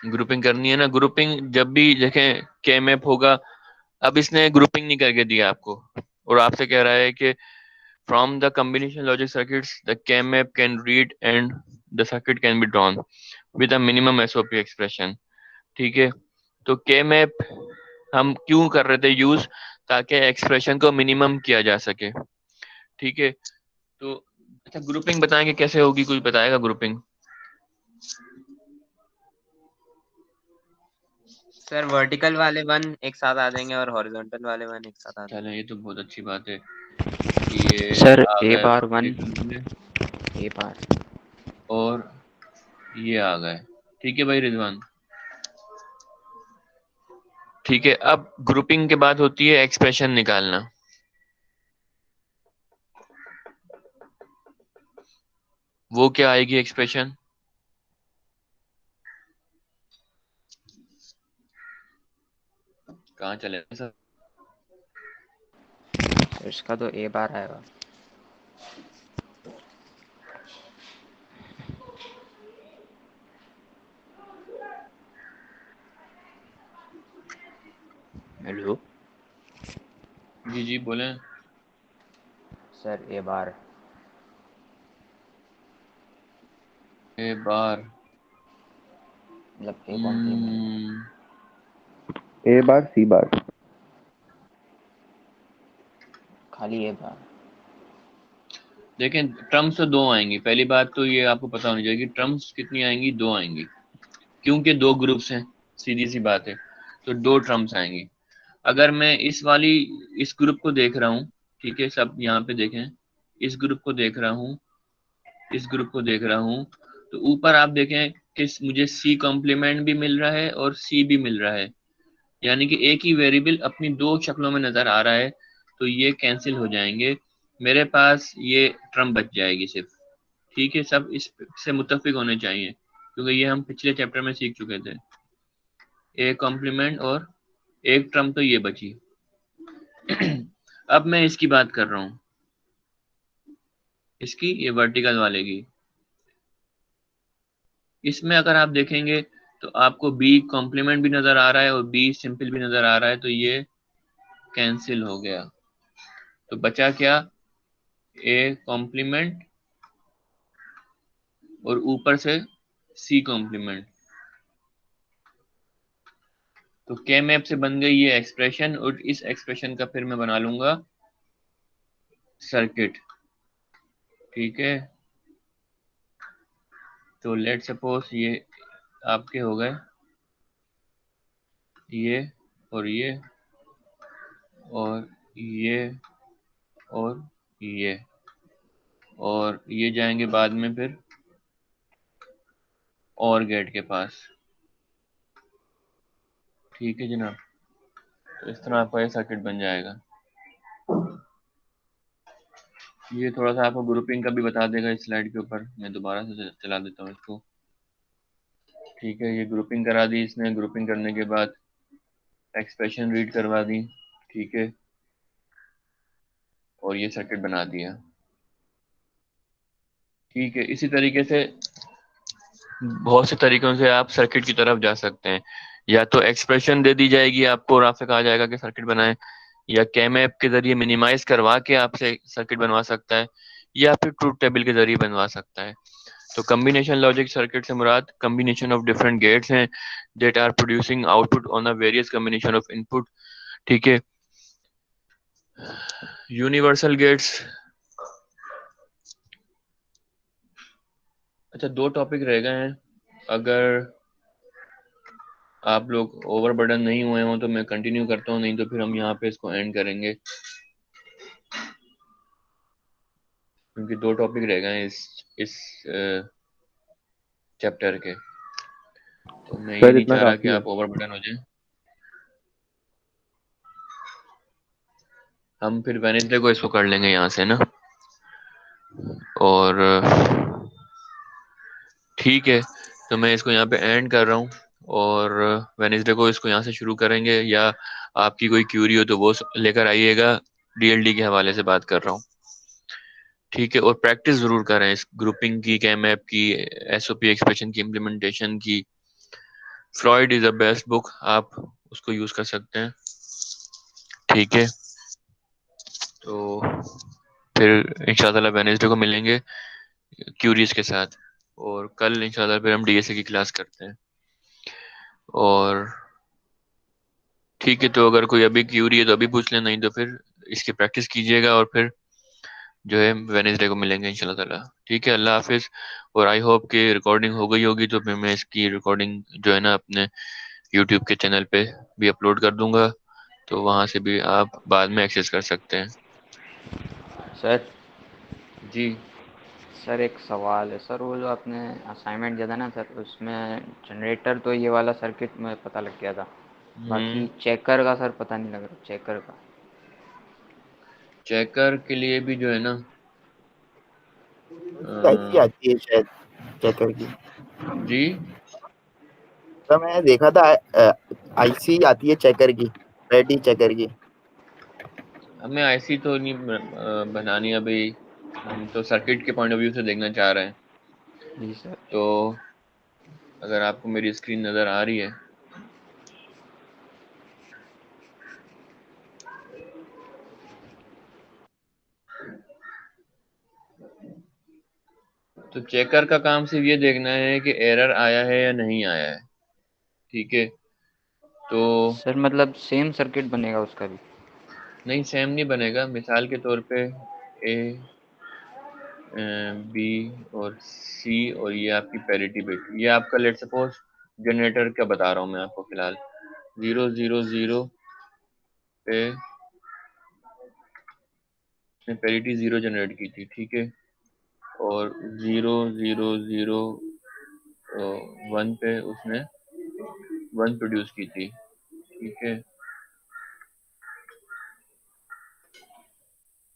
ग्रुपिंग करनी है ना। ग्रुपिंग जब भी देखें के मैप होगा, अब इसने ग्रुपिंग नहीं करके दिया आपको और आपसे कह रहा है कि from the combination logic circuits the K map can read and the circuit can be drawn with a minimum SOP expression. ठीक है। तो के मैप हम क्यों कर रहे थे यूज? ताकि एक्सप्रेशन को मिनिमम किया जा सके। ठीक है। तो अच्छा, ग्रुपिंग बताएंगे कैसे होगी? कोई बताएगा ग्रुपिंग? सर वर्टिकल वाले वन एक साथ आ जाएंगे और हॉरिजॉन्टल वाले वन एक साथ आ जाएंगे। चलें, ये तो बहुत अच्छी बात है कि ये सर आ ए गए बार 1 वर्टिकल में ए बार। और ये आ गए। ठीक है भाई रिजवान। ठीक है। अब ग्रुपिंग के बाद होती है एक्सप्रेशन निकालना। वो क्या आएगी एक्सप्रेशन? कहाँ चले सर? इसका तो ए बार आएगा। हेलो जी जी बोलें। सर ए बार। ए बार मतलब ए कॉम्प्लीमेंट। ए बार सी बार। खाली ए बार। देखें, टर्म्स तो दो आएंगी। पहली बात तो ये आपको पता होनी चाहिए कि टर्म्स कितनी आएंगी? दो आएंगी, क्योंकि दो ग्रुप्स हैं, सीधी सी बात है। तो दो टर्म्स आएंगी। अगर मैं इस ग्रुप को देख रहा हूँ, ठीक है, सब यहाँ पे देखें, इस ग्रुप को देख रहा हूँ, इस ग्रुप को देख रहा हूँ, तो ऊपर आप देखें कि मुझे सी कॉम्प्लीमेंट भी मिल रहा है और सी भी मिल रहा है, यानी कि एक ही वेरिएबल अपनी दो शक्लों में नजर आ रहा है। तो ये कैंसिल हो जाएंगे, मेरे पास ये टर्म बच जाएगी सिर्फ। ठीक है, सब इससे मुत्तफिक होने चाहिए क्योंकि ये हम पिछले चैप्टर में सीख चुके थे। ए कॉम्प्लीमेंट और एक टर्म तो ये बची। अब मैं इसकी बात कर रहा हूँ, इसकी, ये वर्टिकल वाले की। इसमें अगर आप देखेंगे तो आपको बी कॉम्प्लीमेंट भी नजर आ रहा है और बी सिंपल भी नजर आ रहा है, तो ये कैंसिल हो गया। तो बचा क्या, ए कॉम्प्लीमेंट और ऊपर से सी कॉम्प्लीमेंट। तो के मैप से बन गई ये एक्सप्रेशन, और इस एक्सप्रेशन का फिर मैं बना लूंगा सर्किट। ठीक है, तो लेट सपोज ये आपके हो गए ये और ये और ये और ये, और ये जाएंगे बाद में फिर और गेट के पास। ठीक है जनाब, तो इस तरह आपका ये सर्किट बन जाएगा। ये थोड़ा सा आपको ग्रुपिंग का भी बता देगा इस स्लाइड के ऊपर, मैं दोबारा से चला देता हूँ इसको। ठीक है, ये ग्रुपिंग करा दी इसने, ग्रुपिंग करने के बाद एक्सप्रेशन रीड करवा दी। ठीक है, और ये सर्किट बना दिया। ठीक है, इसी तरीके से बहुत से तरीकों से आप सर्किट की तरफ जा सकते हैं। या तो एक्सप्रेशन दे दी जाएगी आपको और आपसे कहा जाएगा कि सर्किट बनाएं, या कैमएप के जरिए मिनिमाइज करवा के आपसे सर्किट बनवा सकता है, या फिर ट्रूथ टेबल के जरिए बनवा सकता है। तो कम्बिनेशन लॉजिक सर्किट से मुराद कम्बिनेशन ऑफ डिफरेंट गेट्स हैं that are producing output on a various combination of input. ठीक है, यूनिवर्सल गेट्स। अच्छा, 2 टॉपिक रह गए हैं। अगर आप लोग ओवरबर्डन नहीं हुए हो तो मैं कंटिन्यू करता हूँ, नहीं तो फिर हम यहाँ पे इसको एंड करेंगे, क्योंकि 2 टॉपिक रह गए हैं इस चैप्टर के। तो मैं ये सर नहीं इतना चाह रहा कि काफी है। आप ओवरबर्डन हो जाए। हम फिर वेनेसडे को इसको कर लेंगे यहाँ से ना। और ठीक है, तो मैं इसको यहाँ पे एंड कर रहा हूँ, और वेनेसडे को इसको यहाँ से शुरू करेंगे। या आपकी कोई क्यूरी हो तो वो लेकर आइएगा, डीएलडी के हवाले से बात कर रहा हूँ। ठीक है, और प्रैक्टिस जरूर करें इस ग्रुपिंग की, कैमएप की, एसओपी एक्सप्रेशन की, इम्प्लीमेंटेशन की। Freud is the best book, आप उसको यूज कर सकते हैं। ठीक है, तो फिर इंशाल्लाह वेनेसडे को मिलेंगे क्यूरीज के साथ, और कल इंशाल्लाह फिर हम डीएसए की क्लास करते हैं। और ठीक है, तो अगर कोई अभी क्यूरी है तो अभी पूछ लें, नहीं तो फिर इसकी प्रैक्टिस कीजिएगा, और फिर जो है वेनेसडे को मिलेंगे इंशाल्लाह ताला। ठीक है, अल्लाह हाफिज। और आई होप कि रिकॉर्डिंग हो गई होगी, तो फिर मैं इसकी रिकॉर्डिंग जो है ना अपने यूट्यूब के चैनल पे भी अपलोड कर दूंगा, तो वहां से भी आप बाद में एक्सेस कर सकते हैं। सर जी सर एक सवाल है सर, वो जो आपने असाइनमेंट दिया था ना सर, उसमें जनरेटर तो ये वाला सर्किट में पता लग गया था, बाकी चेकर का सर पता नहीं लग रहा, चेकर का। चेकर के लिए भी जो है ना आईसी आती है शायद चेकर की। जी तो मैंने देखा था आईसी आती है चेकर की, रेडी चेकर की। हमें आईसी तो नहीं बनानी अभी, हम तो सर्किट के पॉइंट ऑफ व्यू से देखना चाह रहे हैं। जी सर। तो अगर आपको मेरी स्क्रीन नज़र आ रही है, तो चेकर का काम सिर्फ ये देखना है कि एरर आया है या नहीं आया है। ठीक है, तो सर मतलब सेम सर्किट बनेगा उसका भी? नहीं, सेम नहीं बनेगा। मिसाल के तौर पे ए, बी और सी, और ये आपकी पैरिटी बिट, ये आपका लेट सपोज जनरेटर का बता रहा हूँ मैं आपको फिलहाल। 0 0 0 पे इसने पैरिटी 0 जनरेट की थी। ठीक है, और 0 0 0 1 पे उसने 1 प्रोड्यूस की थी। ठीक है,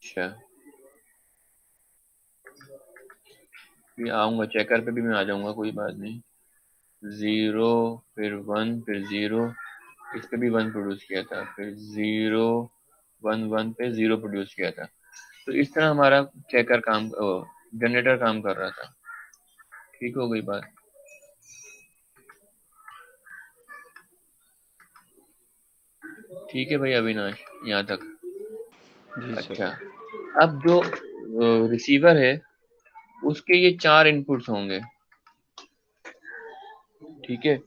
अच्छा, ये आऊंगा चेकर पे भी मैं आ जाऊंगा, कोई बात नहीं। 0 फिर 1 फिर 0, इस पे भी 1 प्रोड्यूस किया था, फिर 0 1 1 पे 0 प्रोड्यूस किया था। तो इस तरह हमारा चेकर काम जनरेटर काम कर रहा था। ठीक हो गई बात? ठीक है भाई अविनाश, यहाँ तक? जी सर। अच्छा, अब जो रिसीवर है उसके ये 4 इनपुट्स होंगे, ठीक है,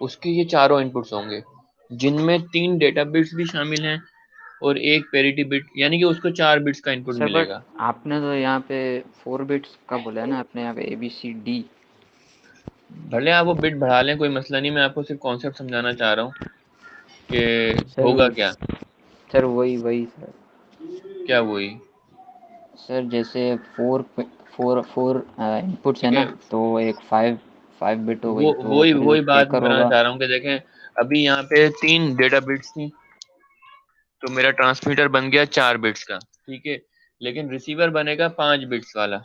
उसके ये चारों इनपुट्स होंगे जिनमें 3 डेटा बिट्स भी शामिल हैं और एक पैरिटी बिट, यानी कि उसको 4 बिट्स का इनपुट सर बट मिलेगा। आपने तो यहाँ पे 4 बिट्स का बोला है ना, आपने यहाँ पे ABCD। भले आप वो बिट बढ़ा लें, कोई मसला नहीं, मैं आपको सिर्फ कॉन्सेप्ट समझाना चाह रहा हूँ कि सर होगा क्या। सर वही वही सर। क्या वही? सर जैसे 4 इनपुट्स है ठीक है, ना, तो एक 5 बिट हो गई, वो तो वही फिर जो वही बात चेकर बनाना होगा। चाह रहा हूँ कि देखें, अभी यहाँ पे 3 डेटा बिट्स थी तो मेरा ट्रांसमीटर बन गया 4 बिट्स का, ठीक है, लेकिन रिसीवर बनेगा 5 बिट्स वाला।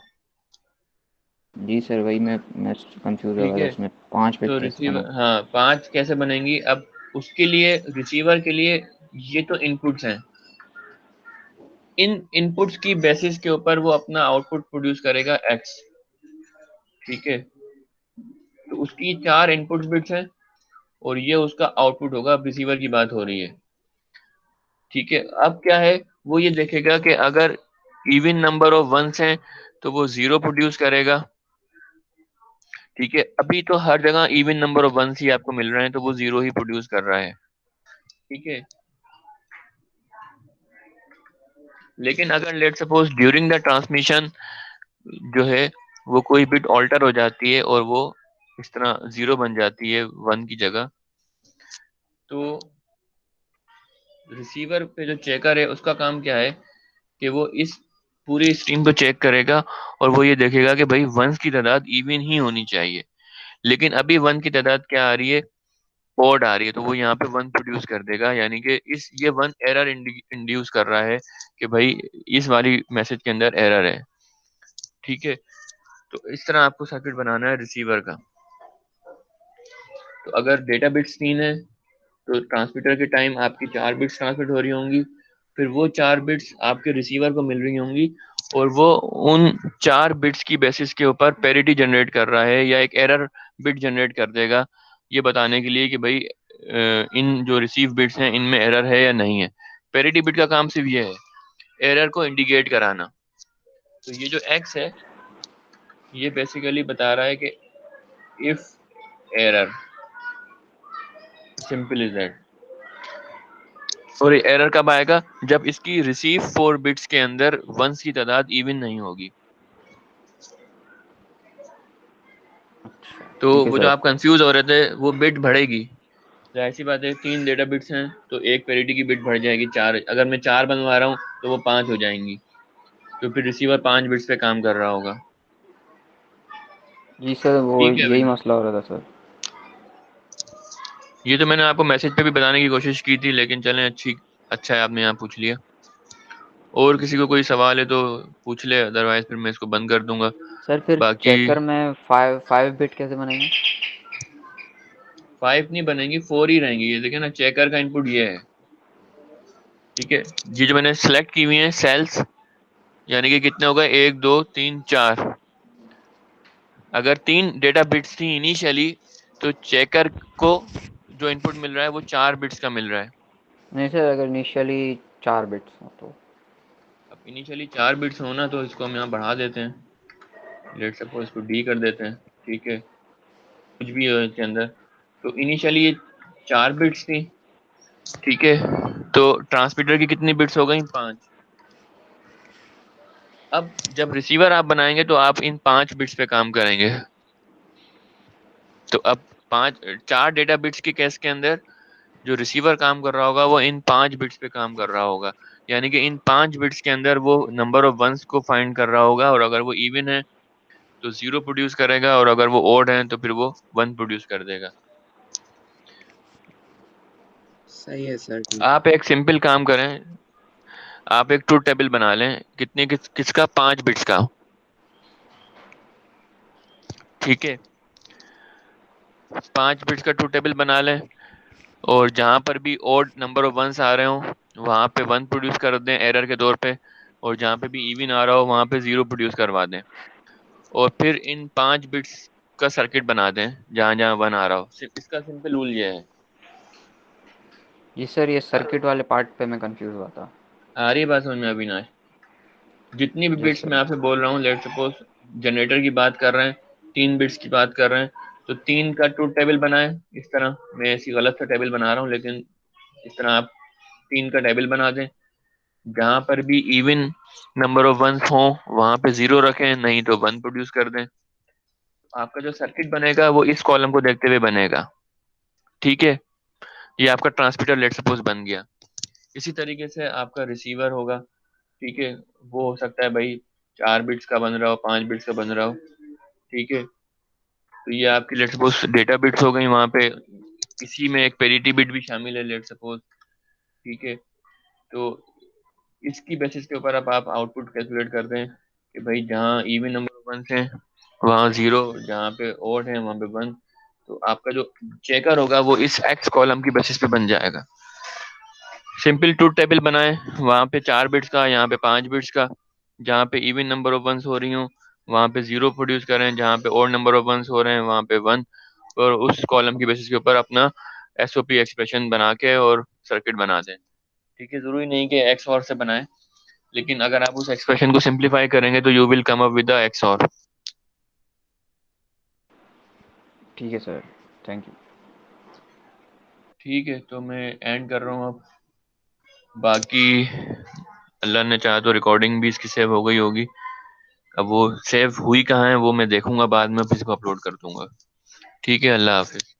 जी सर वही मैं कंफ्यूज हो ठीक गया था, है, उसमें 5 बिट तो कैसे रिसीवर, बना। हाँ 5 कैसे बनेंगी? अब उसके लिए, रिसीवर के लिए ये तो इनपुट्स हैं, इन इनपुट्स की बेसिस के ऊपर वो अपना आउटपुट प्रोड्यूस करेगा एक्स, ठीक है, तो उसकी 4 इनपुट बिट्स हैं और ये उसका आउटपुट होगा। अब रिसीवर की बात हो रही है, ठीक है। अब क्या है, वो ये देखेगा कि अगर इवन नंबर ऑफ वंस हैं तो वो 0 प्रोड्यूस करेगा, ठीक है। अभी तो हर जगह इवन नंबर ऑफ वंस ही आपको मिल रहे हैं तो वो 0 ही प्रोड्यूस कर रहा है, ठीक है। लेकिन अगर let suppose during the transmission जो है वो कोई बिट ऑल्टर हो जाती है और वो इस तरह 0 बन जाती है 1 की जगह, तो रिसीवर पे जो चेकर है उसका काम क्या है कि वो इस पूरी स्ट्रीम को चेक करेगा और वो ये देखेगा कि भाई वंस की तादाद इवन ही होनी चाहिए, लेकिन अभी 1 की तादाद क्या आ रही है, ओड आ रही है, तो वो यहाँ पे 1 प्रोड्यूस कर देगा, यानी कि इस ये 1 एरर इंड्यूस कर रहा है कि भाई इस वाली मैसेज के अंदर एरर है, ठीक है। तो इस तरह आपको सर्किट बनाना है रिसीवर का। तो अगर डेटा बिट्स 3 है तो ट्रांसमीटर के टाइम आपकी 4 बिट्स ट्रांसमिट हो रही होंगी, फिर वो 4 बिट्स आपके रिसीवर को मिल रही होंगी और वो उन 4 बिट्स की बेसिस के ऊपर पैरिटी जनरेट कर रहा है या एक एरर बिट जनरेट कर देगा, ये बताने के लिए कि भाई इन जो रिसीव बिट्स हैं इनमें एरर है या नहीं है। पैरिटी बिट का काम सिर्फ ये है, एरर को इंडिकेट कराना। तो ये जो एक्स है ये बेसिकली बता रहा है कि if error, simple is that. और ये एरर कब आएगा, जब इसकी रिसीव 4 बिट्स के अंदर वंस की तादाद इवन नहीं होगी। तो ठीक है वो जो सर। आप कंफ्यूज हो रहे थे वो बिट बढ़ेगी, तो ऐसी बात है, 3 डेटा बिट्स हैं तो एक पैरिटी की बिट बढ़ जाएगी 4, अगर मैं 4 बनवा रहा हूँ तो वो 5 हो जाएंगी, तो फिर रिसीवर 5 बिट्स पे काम कर रहा होगा। जी सर वो ठीक है यही भाई, मसला हो रहा था सर। ये तो मैंने आपको मैसेज पे भी बताने की कोशिश की थी, लेकिन चलें अच्छा है आपने यहाँ पूछ लिया। और किसी को कोई सवाल है तो पूछ ले, अदरवाइज फिर मैं इसको बंद कर दूंगा। सर फिर बाकी चेकर में 5 बिट कैसे बनेंगे। 5 नहीं बनेंगी, 4 ही रहेंगी। ये देखिए ना, चेकर का इनपुट ये है, ठीक है। ये जो मैंने सेलेक्ट की हुई है सेल्स, यानी कि कितने हो गए, 1 2 3 4। अगर 3 डेटा बिट्स थी इनिशियली तो चेकर को जो इनपुट मिल रहा है वो 4 बिट्स का मिल रहा है। नहीं सर, अगर इनिशियली 4 बिट्स हो तो। अब इनिशियली 4 बिट्स हो ना, तो इसको हम यहाँ बढ़ा देते हैं, लेट सपोज इसको डी कर देते हैं, ठीक है, कुछ भी हो इसके अंदर। तो इनिशियली ये 4 बिट्स थी, ठीक है, तो ट्रांसमीटर की कितनी बिट्स हो गई, 5। अब जब रिसीवर आप बनाएंगे तो आप इन 5 बिट्स पे काम करेंगे। तो अब 4 डेटा बिट्स के केस के अंदर जो रिसीवर काम कर रहा होगा वो इन 5 बिट्स पे काम कर रहा होगा, यानी कि इन 5 बिट्स के अंदर वो नंबर ऑफ वंस को फाइंड कर रहा होगा, और अगर वो इवन है तो 0 प्रोड्यूस करेगा, और अगर वो ओड है तो फिर वो 1 प्रोड्यूस कर देगा। सही है सर, ठीक। आप एक सिंपल काम करें, आप एक ट्रूथ टेबल बना लें, किसका, 5 बिट्स का, ठीक है। 5 बिट्स का ट्रूथ टेबल बना लें और जहां पर भी ओड नंबर ऑफ वंस आ रहे हो वहां पे 1 प्रोड्यूस कर दें एरर के तौर पे, और जहां पे भी इवन आ रहा हो वहां पे 0 प्रोड्यूस करवा दें, और फिर इन 5 बिट्स का सर्किट बना दें जहां जहां 1 आ रहा हो। सिर्फ इसका सिंपल रूल ये है। जी सर, ये सर्किट वाले पार्ट पे मैं कंफ्यूज हुआ था। आ रही है बात समझ में अविनाश? जितनी भी जी बिट्स सर। मैं आपसे बोल रहा हूँ, लेट सपोज जनरेटर की बात कर रहे हैं, 3 बिट्स की बात कर रहे हैं, तो 3 का ट्रूथ टेबल बनाएं। इस तरह मैं ऐसी गलत सा टेबल बना रहा हूँ, लेकिन इस तरह आप 3 का टेबल बना दें। जहां पर भी इवन नंबर ऑफ वंस हो वहां पे 0 रखें, नहीं तो 1 प्रोड्यूस कर दें। आपका जो सर्किट बनेगा वो इस कॉलम को देखते हुए बनेगा। ठीक है, ये आपका ट्रांसमीटर लेट सपोज बन गया। इसी तरीके से आपका रिसीवर होगा। ठीक है, वो हो सकता है भाई 4 बिट्स का बन रहा हो, 5 बिट्स का बन रहा हो। ठीक है, तो ये आपकी लेट सपोज डेटा बिट्स हो गई। वहां पे इसी में एक पेरिटी बिट भी शामिल है लेट सपोज। ठीक है, तो इसकी बेसिस के ऊपर अब आप आउटपुट कैलकुलेट कर दें कि भाई जहाँ इवन नंबर ऑफ वंस हैं वहाँ 0, जहाँ पे ओड है वहाँ पे 1। तो आपका जो चेकर होगा वो इस एक्स कॉलम की बेसिस पे बन जाएगा। सिंपल ट्रूथ टेबल बनाएं, वहाँ पे 4 बिट्स का, यहाँ पे 5 बिट्स का। जहाँ पे इवन नंबर ऑफ वंस हो रही हो वहाँ पे 0 प्रोड्यूस करें, जहाँ पे ओड नंबर ऑफ वंस हो रहे हैं वहाँ पे 1, और उस कॉलम की बेसिस के ऊपर अपना एसओपी एक्सप्रेशन बना के और सर्किट बना दें। ठीक है, जरूरी नहीं कि एक्स और से बनाएं, लेकिन अगर आप उस एक्सप्रेशन को सिंप्लीफाई करेंगे तो you will come up with the x और। ठीक है सर, थैंक यू। ठीक है, तो मैं एंड कर रहा हूँ अब। बाकी अल्लाह ने चाहा तो रिकॉर्डिंग भी इसकी सेव हो गई होगी। अब वो सेव हुई कहाँ है वो मैं देखूंगा बाद में, फिर इसको अपलोड कर दूंगा। ठीक है, अल्लाह हाफिज।